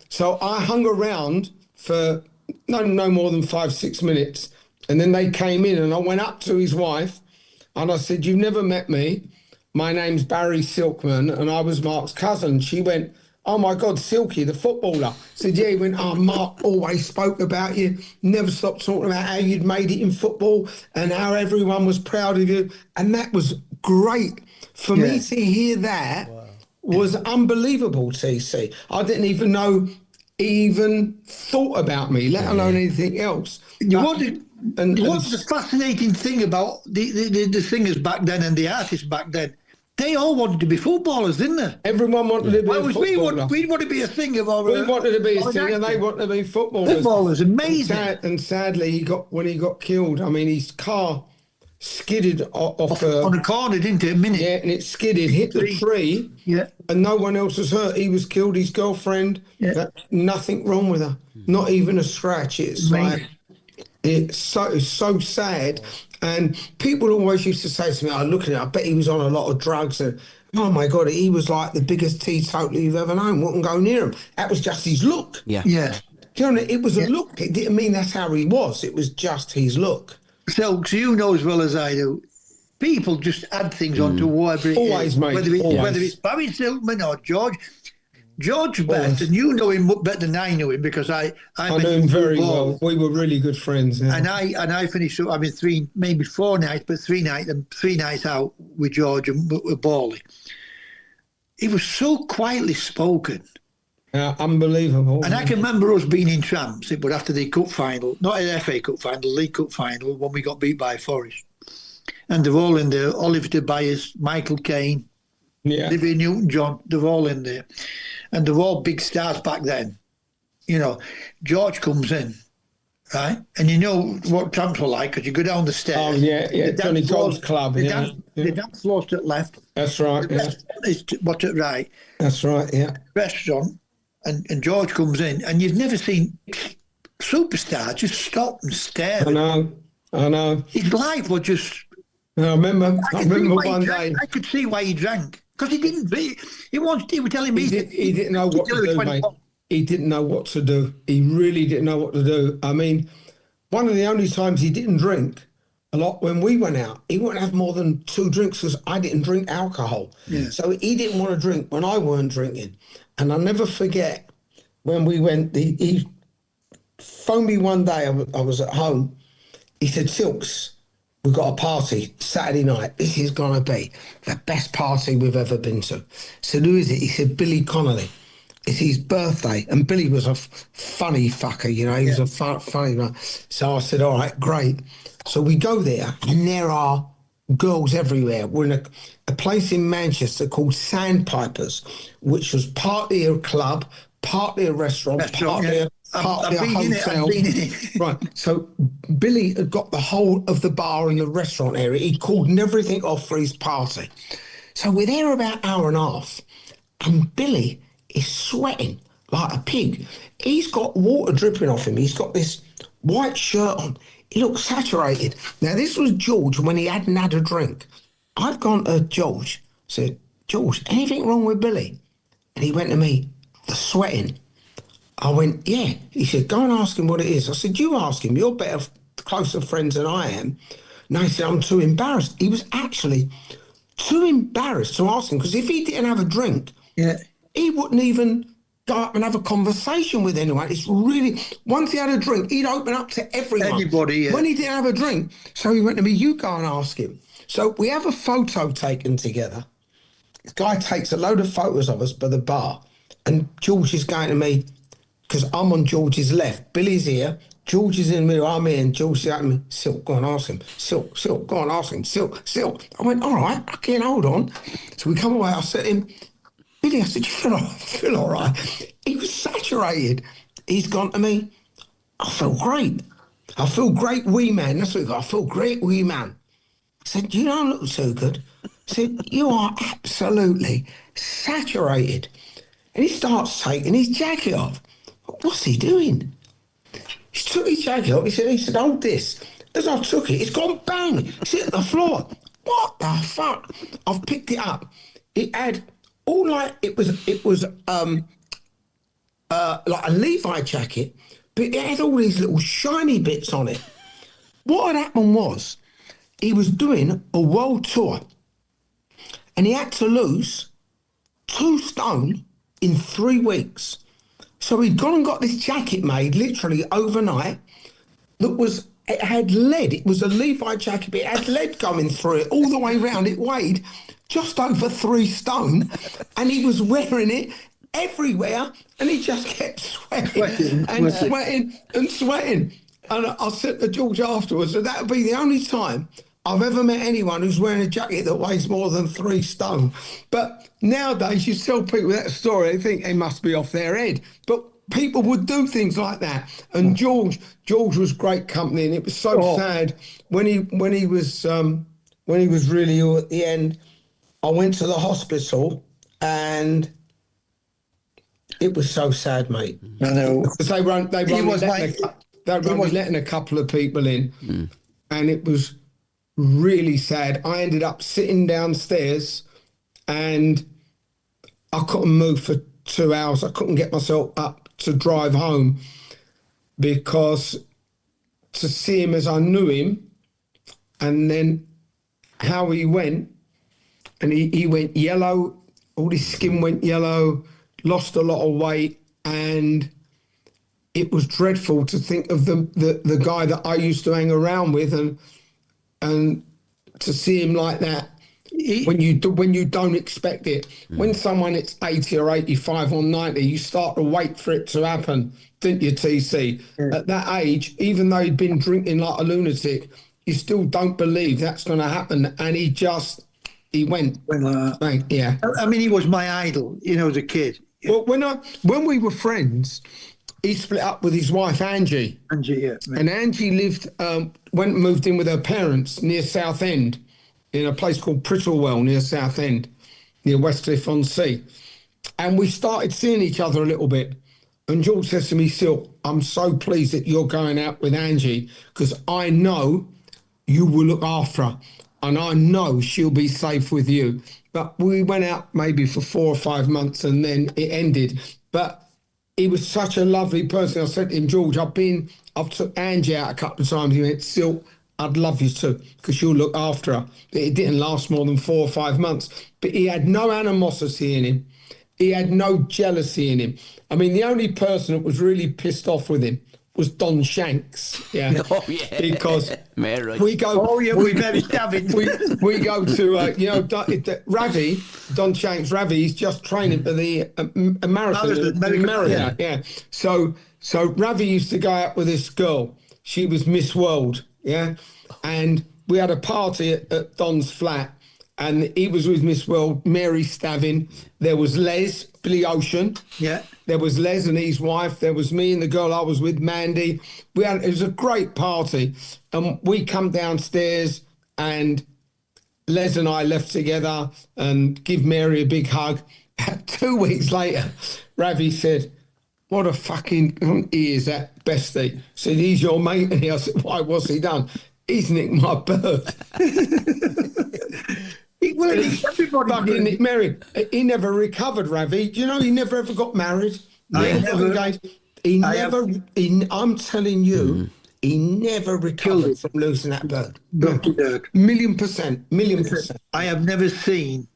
Speaker 1: So I hung around for no more than 5, 6 minutes. And then they came in and I went up to his wife and I said, you've never met me. My name's Barry Silkman and I was Mark's cousin. She went, oh my God, Silky, the footballer. I said, yeah. He went, oh, Mark always spoke about you, never stopped talking about how you'd made it in football and how everyone was proud of you. And that was great. For me to hear that was unbelievable, TC. I didn't even know he even thought about me, let alone anything else.
Speaker 3: What's the fascinating thing about the singers back then and the artists back then? They all wanted to be footballers, didn't they?
Speaker 1: Everyone wanted to be a footballer.
Speaker 3: We want to be a singer.
Speaker 1: We wanted to be a singer, and they wanted to be footballers.
Speaker 3: Footballers, amazing.
Speaker 1: And sadly, when he got killed, I mean, his car skidded off
Speaker 3: on a corner, didn't it? A minute.
Speaker 1: Yeah, and it skidded, hit the tree.
Speaker 3: Yeah.
Speaker 1: And no one else was hurt. He was killed. His girlfriend. Yeah. Nothing wrong with her. Not even a scratch. It's amazing. It's so sad. And people always used to say to me, oh, look at it, I bet he was on a lot of drugs. And, oh, my God, he was like the biggest teetotaler you've ever known. Wouldn't go near him. That was just his look.
Speaker 2: Yeah.
Speaker 3: Yeah.
Speaker 1: Do you know, it was a look. It didn't mean that's how he was. It was just his look.
Speaker 3: So you know as well as I do, people just add things onto whatever it
Speaker 1: is. Mate.
Speaker 3: Whether it's Barry Silkman or George Best, and you know him better than I know him because I
Speaker 1: knew him very well. We were really good friends. Yeah.
Speaker 3: And I finished up. I mean, 3, maybe 4 nights, but 3 nights out with George and with Bawley. He was so quietly spoken.
Speaker 1: Unbelievable.
Speaker 3: And I can remember us being in Tramps. It was after the cup final, not an FA Cup final, League Cup final, when we got beat by Forest. And they're all in there. Oliver Tobias, Michael Caine, Olivia Newton-John, they're all in there. And they're all big stars back then. You know, George comes in, right? And you know what Tramps were like because you go down the stairs.
Speaker 1: Oh, yeah. Johnny Gold's club.
Speaker 3: The dance floor's to the left.
Speaker 1: That's right,
Speaker 3: It's to the right.
Speaker 1: That's right, yeah.
Speaker 3: Restaurant. And George comes in, and you've never seen superstars just stop and stare.
Speaker 1: I know.
Speaker 3: His life was just.
Speaker 1: I remember one day.
Speaker 3: I could see why he drank because he didn't. He was telling me
Speaker 1: he didn't know what to do, mate. He didn't know what to do. He really didn't know what to do. I mean, one of the only times he didn't drink a lot when we went out, he wouldn't have more than 2 drinks because I didn't drink alcohol. Yeah. So he didn't want to drink when I weren't drinking. And I'll never forget when we went, he phoned me one day, I was at home. He said, Silks, we've got a party Saturday night. This is going to be the best party we've ever been to. I said, who is it? He said, Billy Connolly. It's his birthday. And Billy was a funny fucker, you know, he was a funny one. So I said, all right, great. So we go there and there are girls everywhere. We're in a place in Manchester called Sandpipers, which was partly a club, partly a restaurant, partly a hotel. Right. So Billy had got the whole of the bar in the restaurant area. He called everything off for his party. So we're there about an hour and a half, and Billy is sweating like a pig. He's got water dripping off him. He's got this white shirt on. He looks saturated. Now, this was George when he hadn't had a drink. I've gone to George, said, George, anything wrong with Billy? And he went to me, the sweating. I went, yeah. He said, go and ask him what it is. I said, you ask him. You're better, closer friends than I am. No, he said, I'm too embarrassed. He was actually too embarrassed to ask him, because if he didn't have a drink, he wouldn't even go up and have a conversation with anyone. It's really, once he had a drink, he'd open up to everyone.
Speaker 3: Anybody, yeah.
Speaker 1: When he didn't have a drink, so he went to me, you go and ask him. So we have a photo taken together. This guy takes a load of photos of us by the bar, and George is going to me, because I'm on George's left. Billy's here, George is in the middle, I'm here, and George said to me, Silk, go and ask him. Silk, go and ask him. Silk. I went, all right, okay, hold on. So we come away, I said to him, Billy, I said, you feel all right? He was saturated. He's gone to me, I feel great. I feel great, wee man. That's what he got. I feel great, wee man. I said, you don't look so good. I said, you are absolutely saturated. And he starts taking his jacket off. What's he doing? He took his jacket off. He said, hold this. As I took it, it's gone bang. It's hit the floor. What the fuck? I've picked it up. It had all like, it was like a Levi jacket, but it had all these little shiny bits on it. What had happened was, he was doing a world tour, and he had to lose 2 stone in 3 weeks. So he'd gone and got this jacket made literally overnight it had lead. It was a Levi jacket, but it had lead going through it all the way around. It weighed just over 3 stone, and he was wearing it everywhere, and he just kept sweating. And I said to George afterwards that would be the only time I've ever met anyone who's wearing a jacket that weighs more than 3 stone. But nowadays, you tell people that story, they think they must be off their head. But people would do things like that. And George was great company, and it was so sad when he was really ill at the end. I went to the hospital, and it was so sad, mate.
Speaker 3: I know.
Speaker 1: Because they were only letting a couple of people in, and it was really sad. I ended up sitting downstairs, and I couldn't move for 2 hours. I couldn't get myself up to drive home, because to see him as I knew him, and then how he went, and he went yellow, all his skin went yellow, lost a lot of weight, and it was dreadful to think of the guy that I used to hang around with, and to see him like that, when you don't expect it. When someone it's 80 or 85 or 90, you start to wait for it to happen, didn't you, TC? At that age, even though he'd been drinking like a lunatic, you still don't believe that's going to happen. And he went like that. Yeah.
Speaker 3: I mean, he was my idol, as a kid.
Speaker 1: Well, when we were friends, he split up with his wife, Angie.
Speaker 3: Angie, yeah.
Speaker 1: And Angie moved in with her parents near Southend, in a place called Prittlewell near Southend, near Westcliff-on-Sea. And we started seeing each other a little bit. And George says to me, Silk, I'm so pleased that you're going out with Angie, because I know you will look after her, and I know she'll be safe with you. But we went out maybe for 4 or 5 months, and then it ended. But he was such a lovely person. I said to him, George, I've took Angie out a couple of times. He went, Silk, I'd love you to, because you'll look after her. It didn't last more than 4 or 5 months. But he had no animosity in him. He had no jealousy in him. I mean, the only person that was really pissed off with him was Don Shanks. Yeah.
Speaker 2: Oh, yeah.
Speaker 1: Because
Speaker 2: Mary.
Speaker 1: we go...
Speaker 3: Oh, yeah, we very savage.
Speaker 1: we go to, Ravi, Don Shanks, Ravi, he's just training for the America. Yeah. So Ravi used to go out with this girl. She was Miss World, yeah? And we had a party at Don's flat, and he was with Miss World, Mary Stavin. There was Les, Billy Ocean.
Speaker 3: Yeah.
Speaker 1: There was Les and his wife. There was me and the girl I was with, Mandy. It was a great party. And we come downstairs, and Les and I left together and give Mary a big hug. 2 weeks later, Ravi said, what a fucking he is, that bestie. I said, he's your mate. And I said, why, what's he done? He's nicked my bird. Fucking Mary, he never recovered, Ravi. Do you know he never ever got married? I'm telling you, he never recovered from losing that bird.
Speaker 3: Dr. Dirk.
Speaker 1: Million percent.
Speaker 3: I have never seen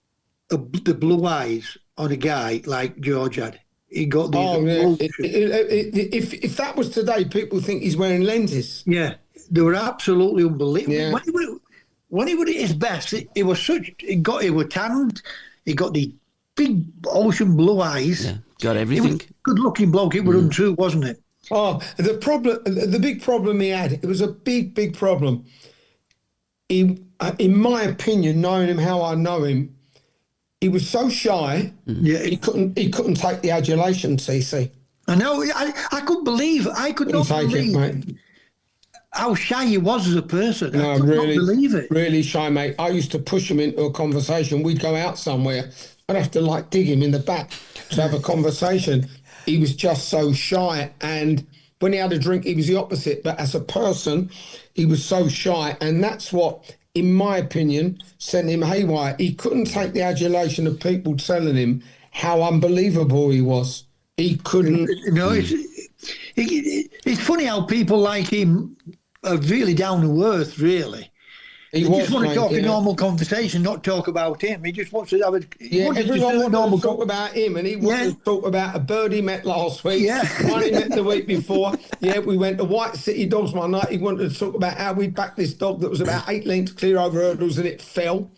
Speaker 3: the blue eyes on a guy like George had. He got these.
Speaker 1: Oh, yeah. If that was today, people think he's wearing lenses.
Speaker 3: Yeah, they were absolutely unbelievable.
Speaker 1: Yeah.
Speaker 3: When he was at his best, he was tanned. He got the big ocean blue eyes.
Speaker 2: Yeah, got everything.
Speaker 3: Good looking bloke. It was untrue, wasn't it?
Speaker 1: Oh, the big problem he had, it was a big problem. He, in my opinion, knowing him how I know him, he was so shy.
Speaker 3: Yeah,
Speaker 1: he couldn't take the adulation. CC.
Speaker 3: I know. I couldn't believe. I could not believe
Speaker 1: mate.
Speaker 3: How shy he was as a person.
Speaker 1: No,
Speaker 3: I could
Speaker 1: really,
Speaker 3: not believe it.
Speaker 1: Really shy, mate. I used to push him into a conversation. We'd go out somewhere. I'd have to dig him in the back to have a conversation. He was just so shy, and when he had a drink, he was the opposite. But as a person, he was so shy, and that's what, in my opinion, sent him haywire. He couldn't take the adulation of people telling him how unbelievable he was. He couldn't.
Speaker 3: No, it's funny how people like him are really down to earth, really. He just want to talk a normal conversation, not talk about him. He just wants to have a
Speaker 1: everyone wants to talk about him, and he wanted to talk about a bird he met last week.
Speaker 3: Yeah,
Speaker 1: one he met the week before. Yeah, we went to White City Dogs one night. He wanted to talk about how we backed this dog that was about 8 lengths clear over hurdles and it fell.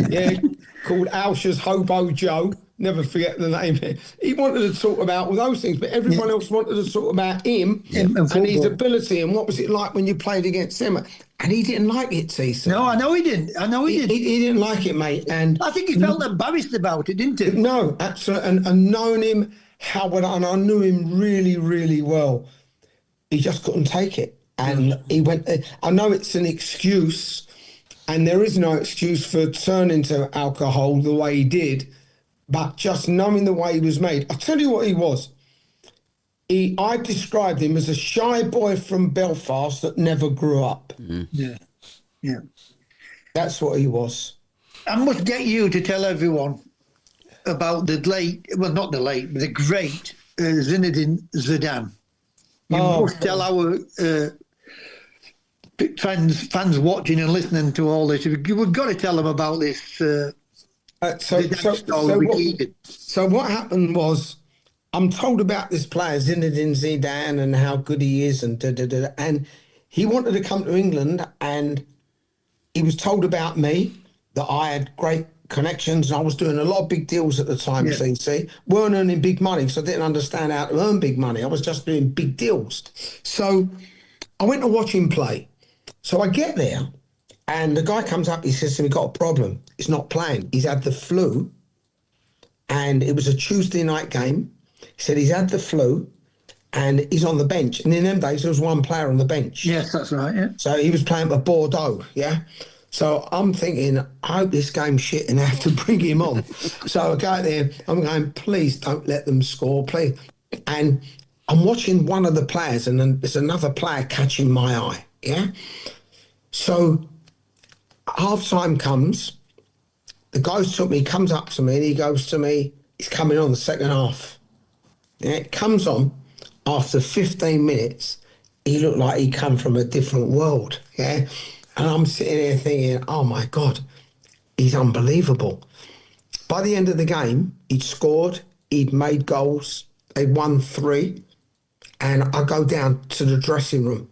Speaker 1: Yeah, called Alsha's Hobo Joe. Never forget the name. He wanted to talk about all those things, but everyone else wanted to talk about him and his ability and what was it like when you played against him. And he didn't like it, TC.
Speaker 3: No, I know he didn't.
Speaker 1: He didn't like it, mate. And
Speaker 3: I think he felt embarrassed about it, didn't he?
Speaker 1: No, absolutely. And knowing him, and I knew him really, really well, he just couldn't take it. And he went, I know it's an excuse, and there is no excuse for turning to alcohol the way he did, but just knowing the way he was made. I'll tell you what he was. I described him as a shy boy from Belfast that never grew up.
Speaker 3: Yeah.
Speaker 1: That's what he was.
Speaker 3: I must get you to tell everyone about the great Zinedine Zidane. You must tell our fans watching and listening to all this. We've got to tell them about this.
Speaker 1: So what happened was, I'm told about this player, Zinedine Zidane, and how good he is, and and he wanted to come to England, and he was told about me, that I had great connections, and I was doing a lot of big deals at the time, CC. Weren't earning big money, so I didn't understand how to earn big money. I was just doing big deals. So I went to watch him play. So I get there, and the guy comes up, he says to me, got a problem. He's not playing. He's had the flu, and it was a Tuesday night game. He said he's had the flu and he's on the bench. And in them days, there was one player on the bench.
Speaker 3: Yes, that's right, yeah.
Speaker 1: So he was playing for Bordeaux, yeah? So I'm thinking, I hope this game's shit and I have to bring him on. So I go there, I'm going, please don't let them score, please. And I'm watching one of the players, and then there's another player catching my eye, yeah? So half-time comes, the guy comes up to me and he goes to me, he's coming on the second half. Yeah, it comes on after 15 minutes. He looked like he'd come from a different world. Yeah. And I'm sitting there thinking, oh my God, he's unbelievable. By the end of the game, he'd scored, he'd made goals, they'd won 3. And I go down to the dressing room.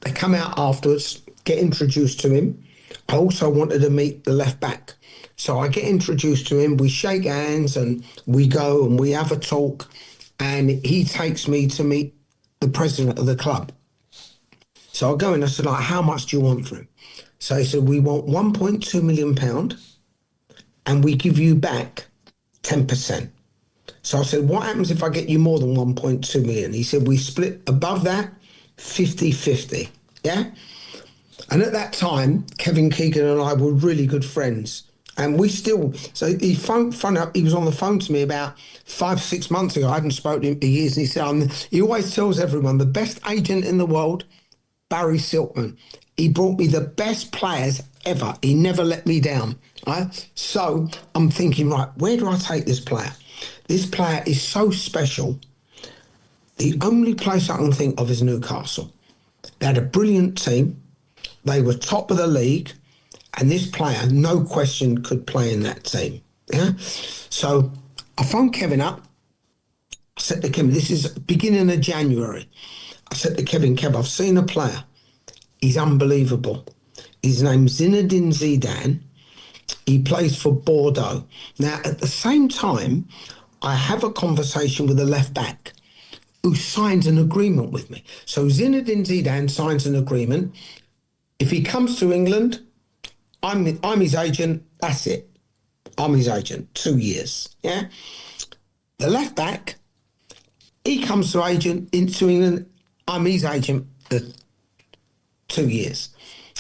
Speaker 1: They come out afterwards, get introduced to him. I also wanted to meet the left back. So I get introduced to him, we shake hands and we go and we have a talk. And he takes me to meet the president of the club. So I go in, I said, how much do you want for him? So he said, we want £1.2 million and we give you back 10%. So I said, what happens if I get you more than 1.2 million? He said, we split above that 50-50. Yeah. And at that time, Kevin Keegan and I were really good friends. And we still, so he phoned up, he was on the phone to me about 5-6 months ago. I hadn't spoken to him for years. And he said, he always tells everyone, the best agent in the world, Barry Silkman. He brought me the best players ever. He never let me down. Right? So I'm thinking, right, where do I take this player? This player is so special. The only place I can think of is Newcastle. They had a brilliant team. They were top of the league. And this player, no question, could play in that team. Yeah. So I phoned Kevin up. I said to Kevin, this is beginning of January. I said to Kevin, Kev, I've seen a player. He's unbelievable. His name's Zinedine Zidane. He plays for Bordeaux. Now, at the same time, I have a conversation with a left back who signs an agreement with me. So Zinedine Zidane signs an agreement. If he comes to England, I'm his agent. That's it. I'm his agent. 2 years. Yeah. The left back, he comes to into England. I'm his agent for 2 years.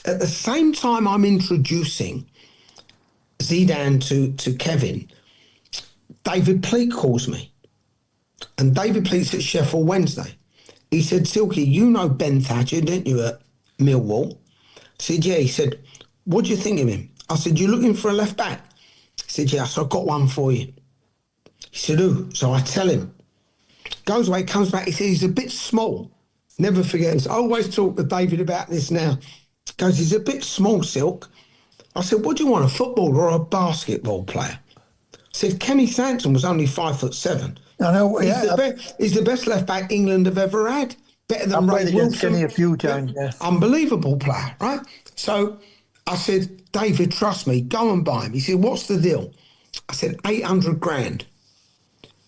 Speaker 1: At the same time, I'm introducing Zidane to Kevin. David Pleat calls me, and David Pleat's at Sheffield Wednesday. He said, Silky, you know Ben Thatcher, didn't you, at Millwall? I said, yeah. He said, what do you think of him? I said, you looking for a left back? He said, yeah. So I've got one for you. He said, who? So I tell him. Goes away, comes back. He said, he's a bit small. Never forget this. I always talk to David about this now. Goes, he's a bit small, Silk. I said, what do you want, a footballer or a basketball player? I said, Kenny Sansom was only 5'7".
Speaker 3: I know. Yeah,
Speaker 1: he's the best left back England have ever had. Better than Ray Wilson.
Speaker 3: Kenny a few times. Yeah.
Speaker 1: Unbelievable player, right? So I said, David, trust me, go and buy him. He said, what's the deal? I said, 800 grand.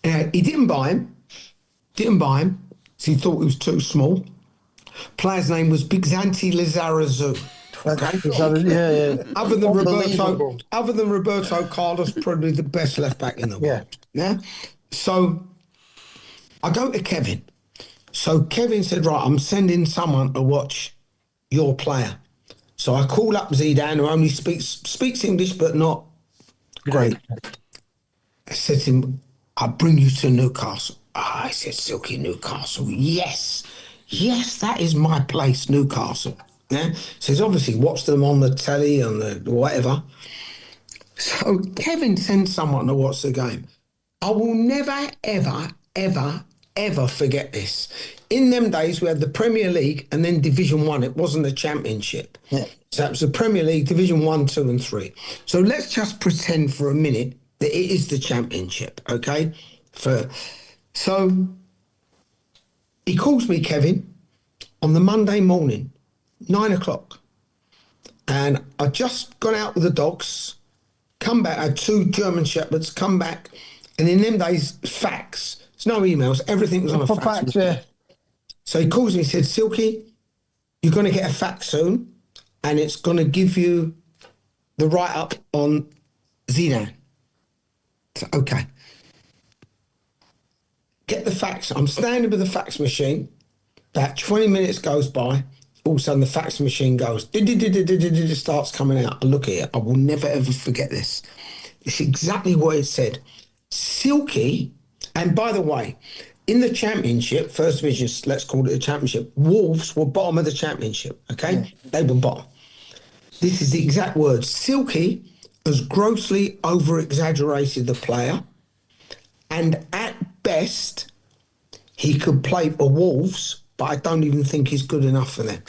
Speaker 1: He didn't buy him. So he thought he was too small. Player's name was Bigzanti Lizarazu.
Speaker 3: Okay. Yeah.
Speaker 1: Other than Roberto Carlos, probably the best left back in the world. Yeah. So I go to Kevin. So Kevin said, right, I'm sending someone to watch your player. So I call up Zidane, who only speaks English, but not great. I said to him, I'll bring you to Newcastle. I said, Silky, Newcastle. Yes, that is my place, Newcastle. Yeah. Says, obviously, watch them on the telly and the whatever. So Kevin sends someone to watch the game. I will never, ever, ever, ever forget this. In them days, we had the Premier League and then Division 1. It wasn't a championship. Yeah. So it was the Premier League, Division 1, 2 and 3. So let's just pretend for a minute that it is the championship, okay? So he calls me, Kevin, on the Monday morning, 9 o'clock. And I'd just gone out with the dogs, come back, I had 2 German Shepherds, come back. And in them days, fax. There's no emails. Everything was on a fax.
Speaker 3: Yeah.
Speaker 1: So he calls me and said, Silky, you're going to get a fax soon, and it's going to give you the write-up on Zidane. So, okay. Get the fax. I'm standing with the fax machine. About 20 minutes goes by. All of a sudden, the fax machine goes. It starts coming out. I look at it. I will never, ever forget this. It's exactly what it said. Silky, and by the way, in the championship, first division, let's call it the championship, Wolves were bottom of the championship, okay? Yeah. They were bottom. This is the exact words. Silky has grossly over-exaggerated the player, and at best, he could play for Wolves, but I don't even think he's good enough for them.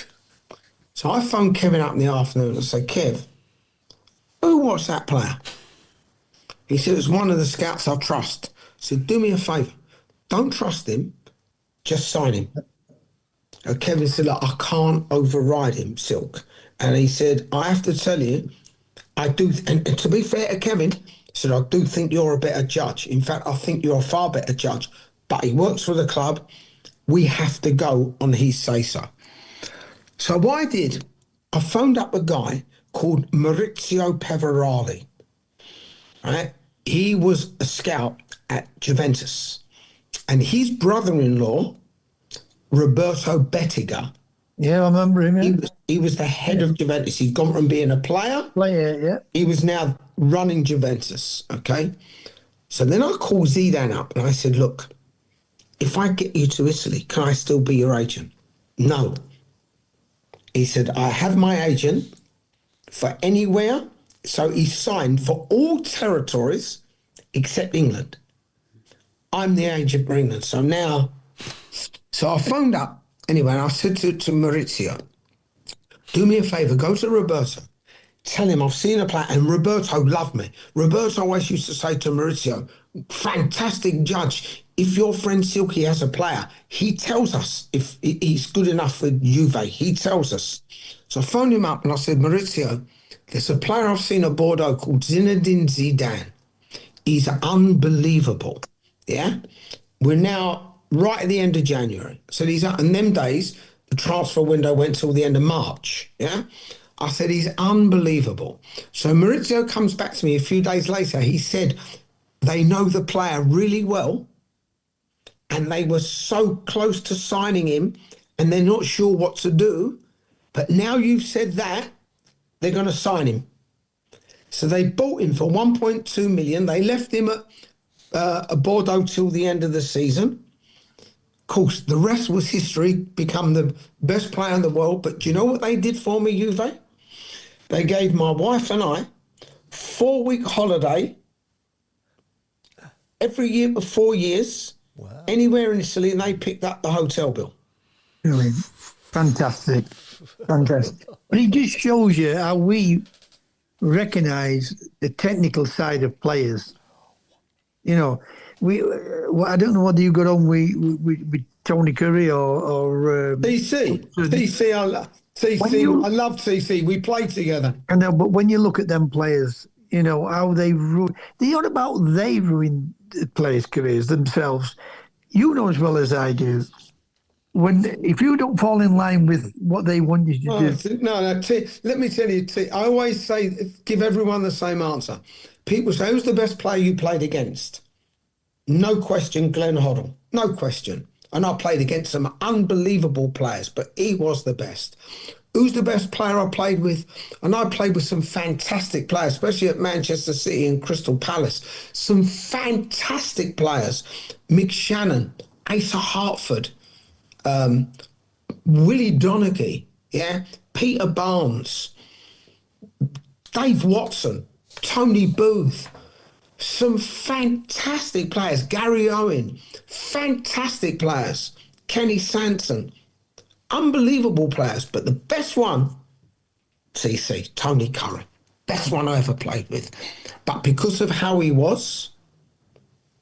Speaker 1: So I phoned Kevin up in the afternoon and said, Kev, who was that player? He said, it's one of the scouts I trust. I said, do me a favour. Don't trust him. Just sign him. And Kevin said, look, I can't override him, Silk. And he said, I have to tell you, I do. And to be fair to Kevin, he said, I do think you're a better judge. In fact, I think you're a far better judge. But he works for the club. We have to go on his say-so. So what I did, I phoned up a guy called Maurizio Peverali. Right? He was a scout at Juventus, and his brother-in-law, Roberto Bettiga.
Speaker 3: Yeah, I remember him. Yeah.
Speaker 1: He was the head of Juventus. He'd gone from being a player.
Speaker 3: Yeah.
Speaker 1: He was now running Juventus. Okay, so then I called Zidane up and I said, "Look, if I get you to Italy, can I still be your agent?" No. He said, "I have my agent for anywhere." So he signed for all territories except England. I'm the agent for England. So I phoned up Anyway, I said to Maurizio, do me a favour, go to Roberto, tell him I've seen a player, and Roberto loved me. Roberto always used to say to Maurizio, fantastic judge. If your friend Silky has a player, he tells us if he's good enough for Juve. He tells us. So I phoned him up and I said, Maurizio, there's a player I've seen at Bordeaux called Zinedine Zidane. He's unbelievable. Yeah? We're now right at the end of January. So these are, in them days, the transfer window went till the end of March. Yeah? I said, he's unbelievable. So Maurizio comes back to me a few days later. He said, they know the player really well and they were so close to signing him and they're not sure what to do. But now you've said that, they're going to sign him. So they bought him for 1.2 million. They left him at Bordeaux till the end of the season. Of course, the rest was history, become the best player in the world. But do you know what they did for me, Juve? They gave my wife and I 4-week holiday every year for 4 years, anywhere in Italy, and they picked up the hotel bill.
Speaker 3: Brilliant. Fantastic. Fantastic. But it just shows you how we recognise the technical side of players. You know, I don't know whether you got on with Tony Curry or
Speaker 1: TC. I love TC. We played together.
Speaker 3: I know, but when you look at them players, you know, how they ruin the players' careers themselves. You know as well as I do. If you don't fall in line with what they want you to do.
Speaker 1: Let me tell you, I always say, give everyone the same answer. People say, who's the best player you played against? No question, Glenn Hoddle. No question. And I played against some unbelievable players, but he was the best. Who's the best player I played with? And I played with some fantastic players, especially at Manchester City and Crystal Palace. Some fantastic players. Mick Shannon, Asa Hartford, Willie Donaghy, yeah, Peter Barnes, Dave Watson, Tony Booth, some fantastic players, Gary Owen, fantastic players, Kenny Sanson, unbelievable players, but the best one, TC, Tony Curran, best one I ever played with. But because of how he was,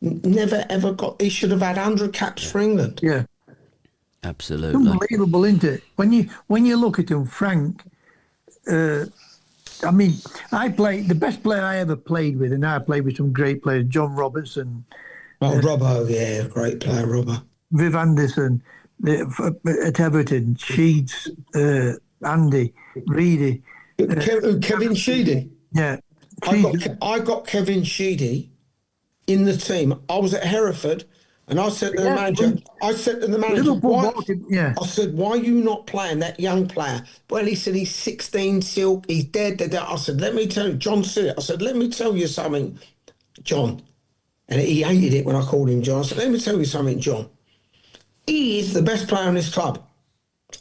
Speaker 1: never ever he should have had 100 caps for England.
Speaker 3: Yeah.
Speaker 2: Absolutely.
Speaker 3: Unbelievable, isn't it? When you look at him, Frank, I mean, the best player I ever played with, and I played with some great players, John Robertson.
Speaker 1: Oh, Robbo, yeah, great player, Robbo.
Speaker 3: Viv Anderson at Everton, Sheeds, Andy, Reedy.
Speaker 1: Kevin Sheedy.
Speaker 3: Yeah.
Speaker 1: I got Kevin Sheedy in the team. I was at Hereford. And I said to the manager, I said, why are you not playing that young player? Well, he said, he's 16, Silk, he's dead. I said, let me tell you, John said it. I said, let me tell you something, John. And he hated it when I called him John. I said, let me tell you something, John. He is the best player in this club.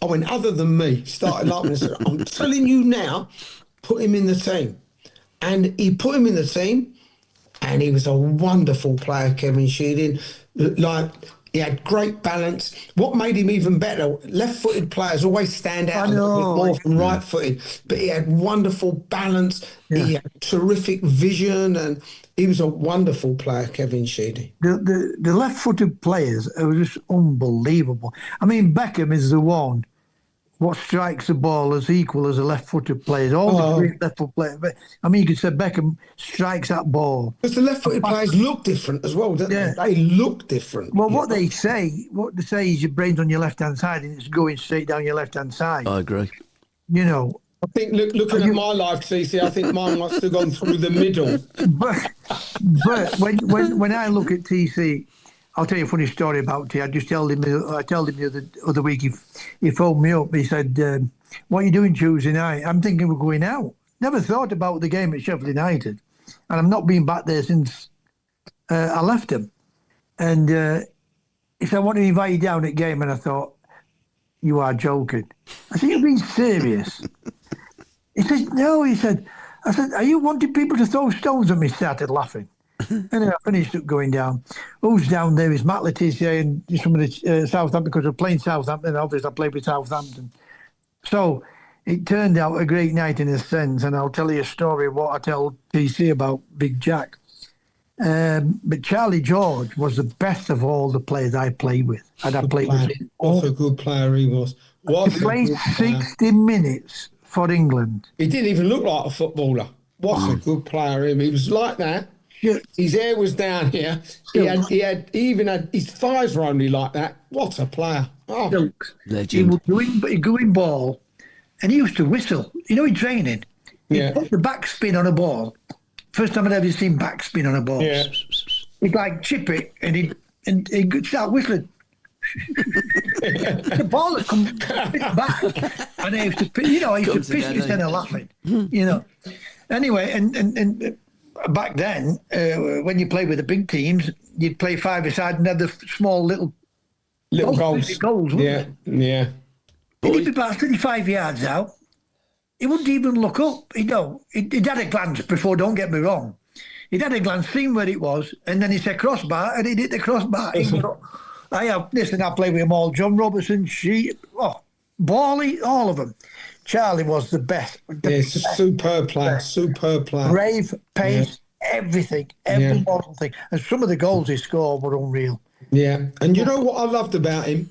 Speaker 1: I went, other than me, started laughing and said, I'm telling you now, put him in the team. And he put him in the team, and he was a wonderful player, Kevin Sheedy. Like, he had great balance. What made him even better, left-footed players always stand out a little bit more than right-footed, but he had wonderful balance. Yeah. He had terrific vision, and he was a wonderful player, Kevin Sheedy.
Speaker 3: The left-footed players are just unbelievable. I mean, Beckham is the one what strikes the ball as equal as a left-footed player. All the great left-footed players. I mean, you could say Beckham strikes that ball.
Speaker 1: Because the left-footed players look different as well, don't they? They look different.
Speaker 3: Well, what they say is your brain's on your left-hand side and it's going straight down your left-hand side.
Speaker 2: I agree.
Speaker 3: You know.
Speaker 1: I think looking at my life, TC, I think mine must have gone through the middle.
Speaker 3: But when I look at TC, I'll tell you a funny story about it. I told him the other week, he phoned me up. He said, what are you doing Tuesday night? I'm thinking we're going out. Never thought about the game at Sheffield United. And I've not been back there since I left him. And he said, I want to invite you down at game. And I thought, you are joking. I said, you're being serious. He said, no. I said, are you wanting people to throw stones at me? Started laughing. Anyway, I finished up going down. Who's down there is Matt Letizia and some of the Southampton, because I'm playing Southampton. Obviously, I played with Southampton. So it turned out a great night in a sense, and I'll tell you a story of what I tell TC about Big Jack. But Charlie George was the best of all the players I played with. And I played with him.
Speaker 1: What a good player he was.
Speaker 3: He played 60 minutes for England.
Speaker 1: He didn't even look like a footballer. What a good player he was like that.
Speaker 3: Yeah.
Speaker 1: His hair was down here. He even had his thighs were only like that. What a player! Oh,
Speaker 2: Legend.
Speaker 3: He would go in ball, and he used to whistle. You know, in training, he'd put the backspin on a ball. First time I'd ever seen backspin on a ball.
Speaker 1: yeah.
Speaker 3: He'd like chip it, and he'd start whistling. The ball would come back, and I used to, I used to piss instead of laughing. Anyway, and back then, when you played with the big teams, you'd play five-a-side and have the small little goals, wouldn't it?
Speaker 1: Yeah.
Speaker 3: And he'd be about 35 yards out. He wouldn't even look up. He'd had a glance before, don't get me wrong. He'd had a glance, seen where it was, and then he said crossbar, and he'd hit the crossbar. I played with them all. John Robertson, Bally, all of them. Charlie was the best.
Speaker 1: Superb player.
Speaker 3: Brave, pace, everything, every modern thing. And some of the goals he scored were unreal.
Speaker 1: Yeah, and you know what I loved about him?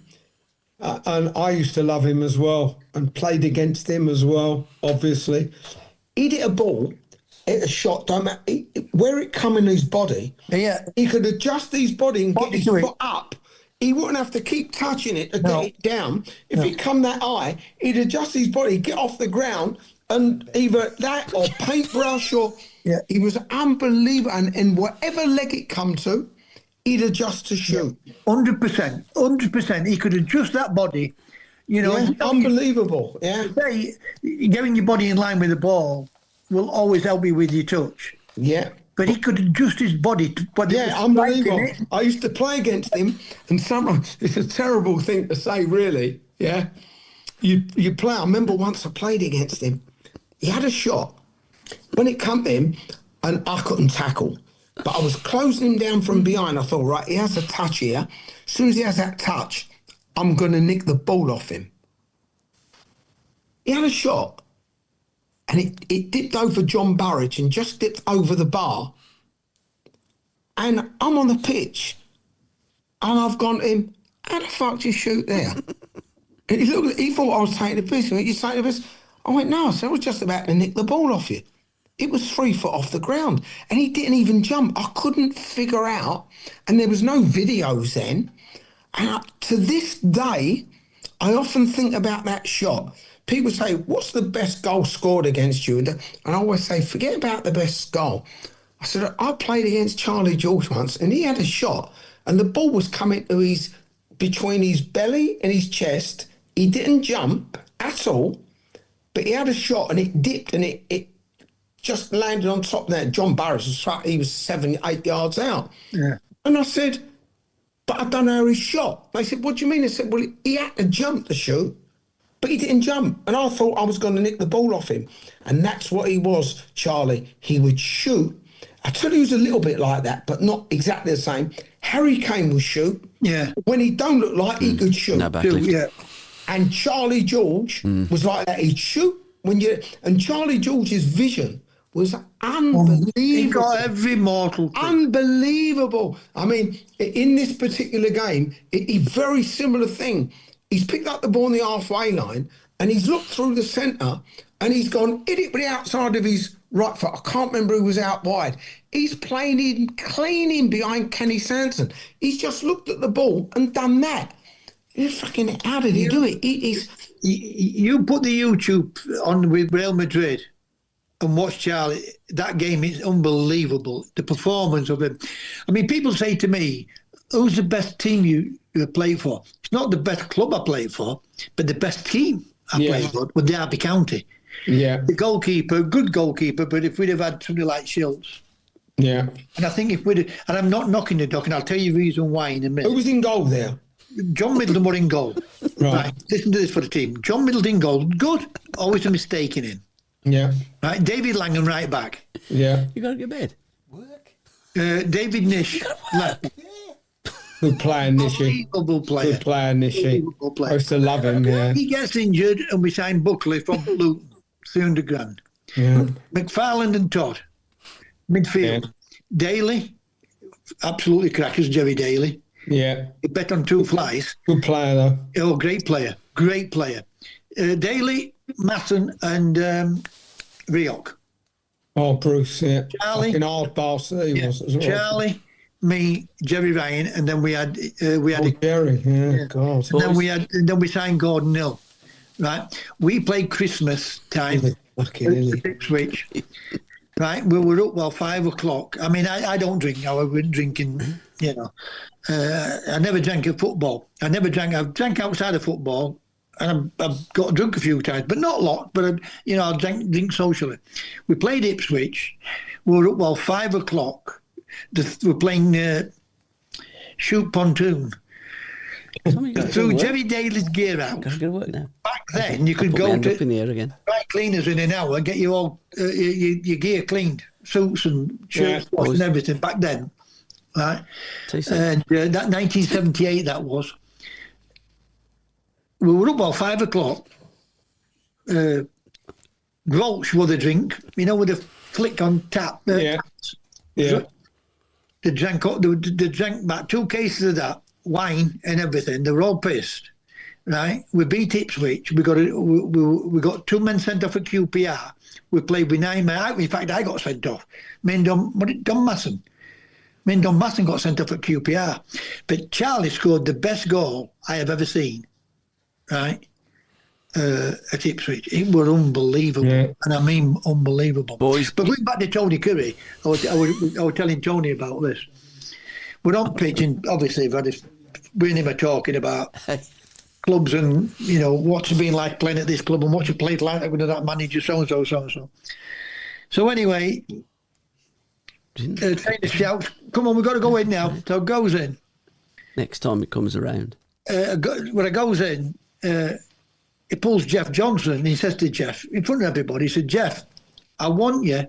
Speaker 1: And I used to love him as well and played against him as well, obviously. He'd hit a ball, hit a shot, where it come in his body, he could adjust his body and get his foot up. He wouldn't have to keep touching it to get it down. If it come that high, he'd adjust his body, get off the ground, and either that or paintbrush or... Yeah. He was unbelievable. And whatever leg it come to, he'd adjust to shoot.
Speaker 3: 100%. He could adjust that body.
Speaker 1: Unbelievable.
Speaker 3: Getting your body in line with the ball will always help you with your touch.
Speaker 1: Yeah.
Speaker 3: But he could adjust his body.
Speaker 1: Unbelievable. I used to play against him, and sometimes it's a terrible thing to say, really. Yeah. You play. I remember once I played against him. He had a shot. When it come to him, and I couldn't tackle, but I was closing him down from behind. I thought, right, he has a touch here. As soon as he has that touch, I'm going to nick the ball off him. He had a shot. And it dipped over John Burridge and just dipped over the bar. And I'm on the pitch. And I've gone to him, how the fuck do you shoot there? And he thought I was taking the piss. He went, you taking the piss? I went, no. I said, I was just about to nick the ball off you. It was 3 foot off the ground. And he didn't even jump. I couldn't figure out. And there was no videos then. And to this day, I often think about that shot. People say, what's the best goal scored against you? And I always say, forget about the best goal. I said, I played against Charlie George once, and he had a shot, and the ball was coming to between his belly and his chest. He didn't jump at all, but he had a shot, and it dipped, and it just landed on top there. John Barris he was 7-8 yards out.
Speaker 3: Yeah.
Speaker 1: And I said, but I don't know how he shot. They said, what do you mean? I said, well, he had to jump to shoot. But he didn't jump, and I thought I was going to nick the ball off him. And that's what he was, Charlie. He would shoot. I tell you, he was a little bit like that, but not exactly the same. Harry Kane would shoot.
Speaker 3: Yeah.
Speaker 1: When he don't look like he could shoot.
Speaker 2: No backlift.
Speaker 3: Yeah.
Speaker 1: And Charlie George was like that. He'd shoot and Charlie George's vision was unbelievable.
Speaker 3: He got every mortal thing.
Speaker 1: Unbelievable. I mean, in this particular game, a very similar thing. He's picked up the ball on the halfway line and he's looked through the centre and he's gone, hit it with the outside of his right foot. I can't remember who was out wide. He's playing in, clean in behind Kenny Sanson. He's just looked at the ball and done that. How did he do it?
Speaker 3: You put the YouTube on with Real Madrid and watch Charlie. That game is unbelievable. The performance of him. I mean, people say to me, who's the best team you played for? It's not the best club I played for, but the best team I played for with Derby County.
Speaker 1: Yeah.
Speaker 3: The goalkeeper, good goalkeeper, but if we'd have had somebody like Schultz.
Speaker 1: Yeah.
Speaker 3: And I think if we'd, and I'm not knocking the duck, and I'll tell you the reason why in a minute.
Speaker 1: Who was in goal there?
Speaker 3: John Middleton were in goal. Right. Listen to this for the team. John Middleton goal, good. Always a mistake in him.
Speaker 1: Yeah.
Speaker 3: Right. David Langham right back.
Speaker 1: Yeah.
Speaker 2: You got to get bed. Work.
Speaker 3: David Nish left.
Speaker 1: Good player, Nishi.
Speaker 3: Unbelievable player.
Speaker 1: Good player, Nishi.
Speaker 3: Unbelievable
Speaker 1: I
Speaker 3: player.
Speaker 1: used to love him. Yeah.
Speaker 3: He gets injured, and we sign Buckley from Luton, 300 grand.
Speaker 1: Yeah.
Speaker 3: McFarland and Todd, midfield.
Speaker 1: Yeah.
Speaker 3: Daly, absolutely crackers, Jerry Daly.
Speaker 1: Yeah.
Speaker 3: He bet on 2 flies.
Speaker 1: Good player though.
Speaker 3: Oh, great player. Great player. Daly, Masson, and Rioch.
Speaker 1: Oh, Bruce. Yeah.
Speaker 3: Charlie.
Speaker 1: Fucking hard bastard he was as well.
Speaker 3: Charlie, me, Jerry Ryan, and then we had
Speaker 1: Oh, Jerry. Yeah. God.
Speaker 3: and then we signed Gordon Hill. Right, we played Christmas time
Speaker 1: Fucking
Speaker 3: at
Speaker 1: Illy.
Speaker 3: Ipswich. Right, we were up 5 o'clock. I mean, I don't drink. I wasn't drinking. You know, I never drank at football. I've drank outside of football, and I've got drunk a few times, but not a lot. But I'll drink socially. We played Ipswich. We were up 5 o'clock. We're playing shoot pontoon. Threw Jerry Daly's gear out.
Speaker 2: Gotta go to work now.
Speaker 3: Back then, you could
Speaker 2: Put my
Speaker 3: go
Speaker 2: hand up
Speaker 3: to
Speaker 2: in the air again.
Speaker 3: dry cleaners in an hour, get you all your gear cleaned, suits and shirts washed and everything. Back then, right? And that 1978, that was. We were up 5 o'clock. Grolsch was the drink, with the flick on tap.
Speaker 1: Yeah. Yeah.
Speaker 3: They drank about 2 cases of that, wine and everything. They were all pissed, right? We beat Ipswich. We got 2 men sent off at QPR. We played with 9 men. In fact, I got sent off. Me and Don Masson. Me and Don Masson got sent off at QPR. But Charlie scored the best goal I have ever seen, right? At Ipswich. It was unbelievable. Yeah. And I mean unbelievable.
Speaker 2: Boys.
Speaker 3: But going back to Tony Curry, I was telling Tony about this. We're on pitch, and obviously we and him are talking about clubs and, what's it been like playing at this club and what you played like with that manager, so-and-so, so-and-so. So anyway, trainer shouts, come on, we've got to go in now. So it goes in.
Speaker 2: Next time it comes around.
Speaker 3: When it goes in, he pulls Jeff Johnson and he says to Jeff, in front of everybody, he said, Jeff, I want you,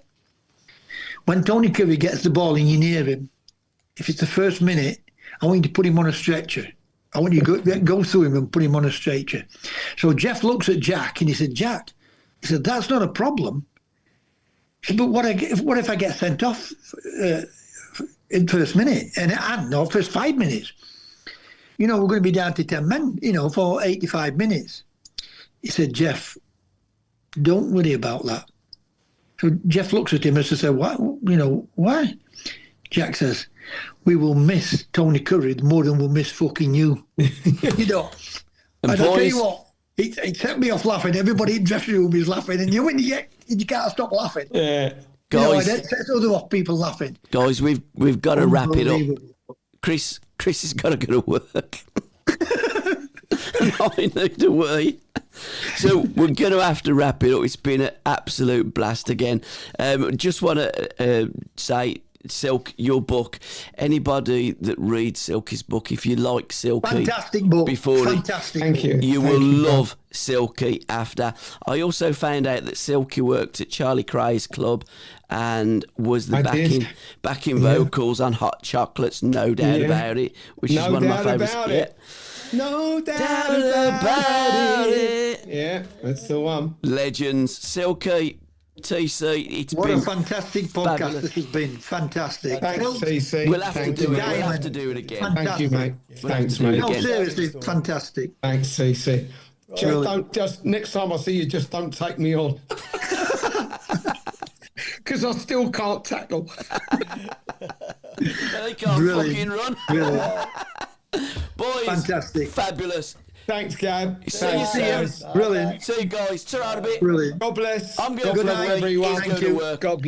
Speaker 3: when Tony Curry gets the ball and you're near him, if it's the first minute, I want you to put him on a stretcher. I want you to go through him and put him on a stretcher. So Jeff looks at Jack and he said, Jack, he said, that's not a problem. He said, but what if I get sent off in first minute and no, first 5 minutes? We're going to be down to 10 men, for 85 minutes. He said, Jeff, don't worry about that. So Jeff looks at him and says, what? Why? Jack says, we will miss Tony Curry more than we'll miss fucking you. And I'll tell you what, it set me off laughing. Everybody in the dressing room is laughing. And when you can't stop laughing.
Speaker 1: Yeah.
Speaker 3: Guys, it sets other people laughing.
Speaker 2: Guys, we've got to wrap it up. Chris has got to go to work. Neither do we. So we're going to have to wrap it up. It's been an absolute blast again. Just want to say, Silk, your book. Anybody that reads Silky's book, if you like Silky,
Speaker 3: fantastic book. Thank
Speaker 1: you.
Speaker 2: You will love Silky after. I also found out that Silky worked at Charlie Cray's club and was the backing vocals on Hot Chocolates, no doubt about it, which is one of my favourites.
Speaker 1: No doubt about it. Yeah, that's the one.
Speaker 2: Legends. Silky, TC, it's
Speaker 3: what
Speaker 2: been
Speaker 3: a fantastic podcast
Speaker 2: fabulous.
Speaker 3: this has been. Fantastic.
Speaker 1: Thanks, TC.
Speaker 2: We'll have to do it. We'll have to do it again.
Speaker 1: Thank you, mate. Thanks,
Speaker 2: do it
Speaker 1: mate.
Speaker 3: No,
Speaker 2: again.
Speaker 3: seriously, fantastic.
Speaker 1: Thanks, CC. Just next time I see you, just don't take me on. Because I still can't tackle.
Speaker 2: They can't fucking run.
Speaker 3: Brilliant.
Speaker 2: Boys,
Speaker 3: Fantastic.
Speaker 2: Fabulous.
Speaker 1: Thanks, Gab.
Speaker 2: See you soon.
Speaker 3: Brilliant.
Speaker 2: See you guys. Ta-ra a bit.
Speaker 3: Brilliant.
Speaker 1: God bless.
Speaker 2: I'm going
Speaker 1: God
Speaker 2: to
Speaker 1: bless
Speaker 2: work.
Speaker 1: everyone.
Speaker 2: He's going to work.
Speaker 1: God bless.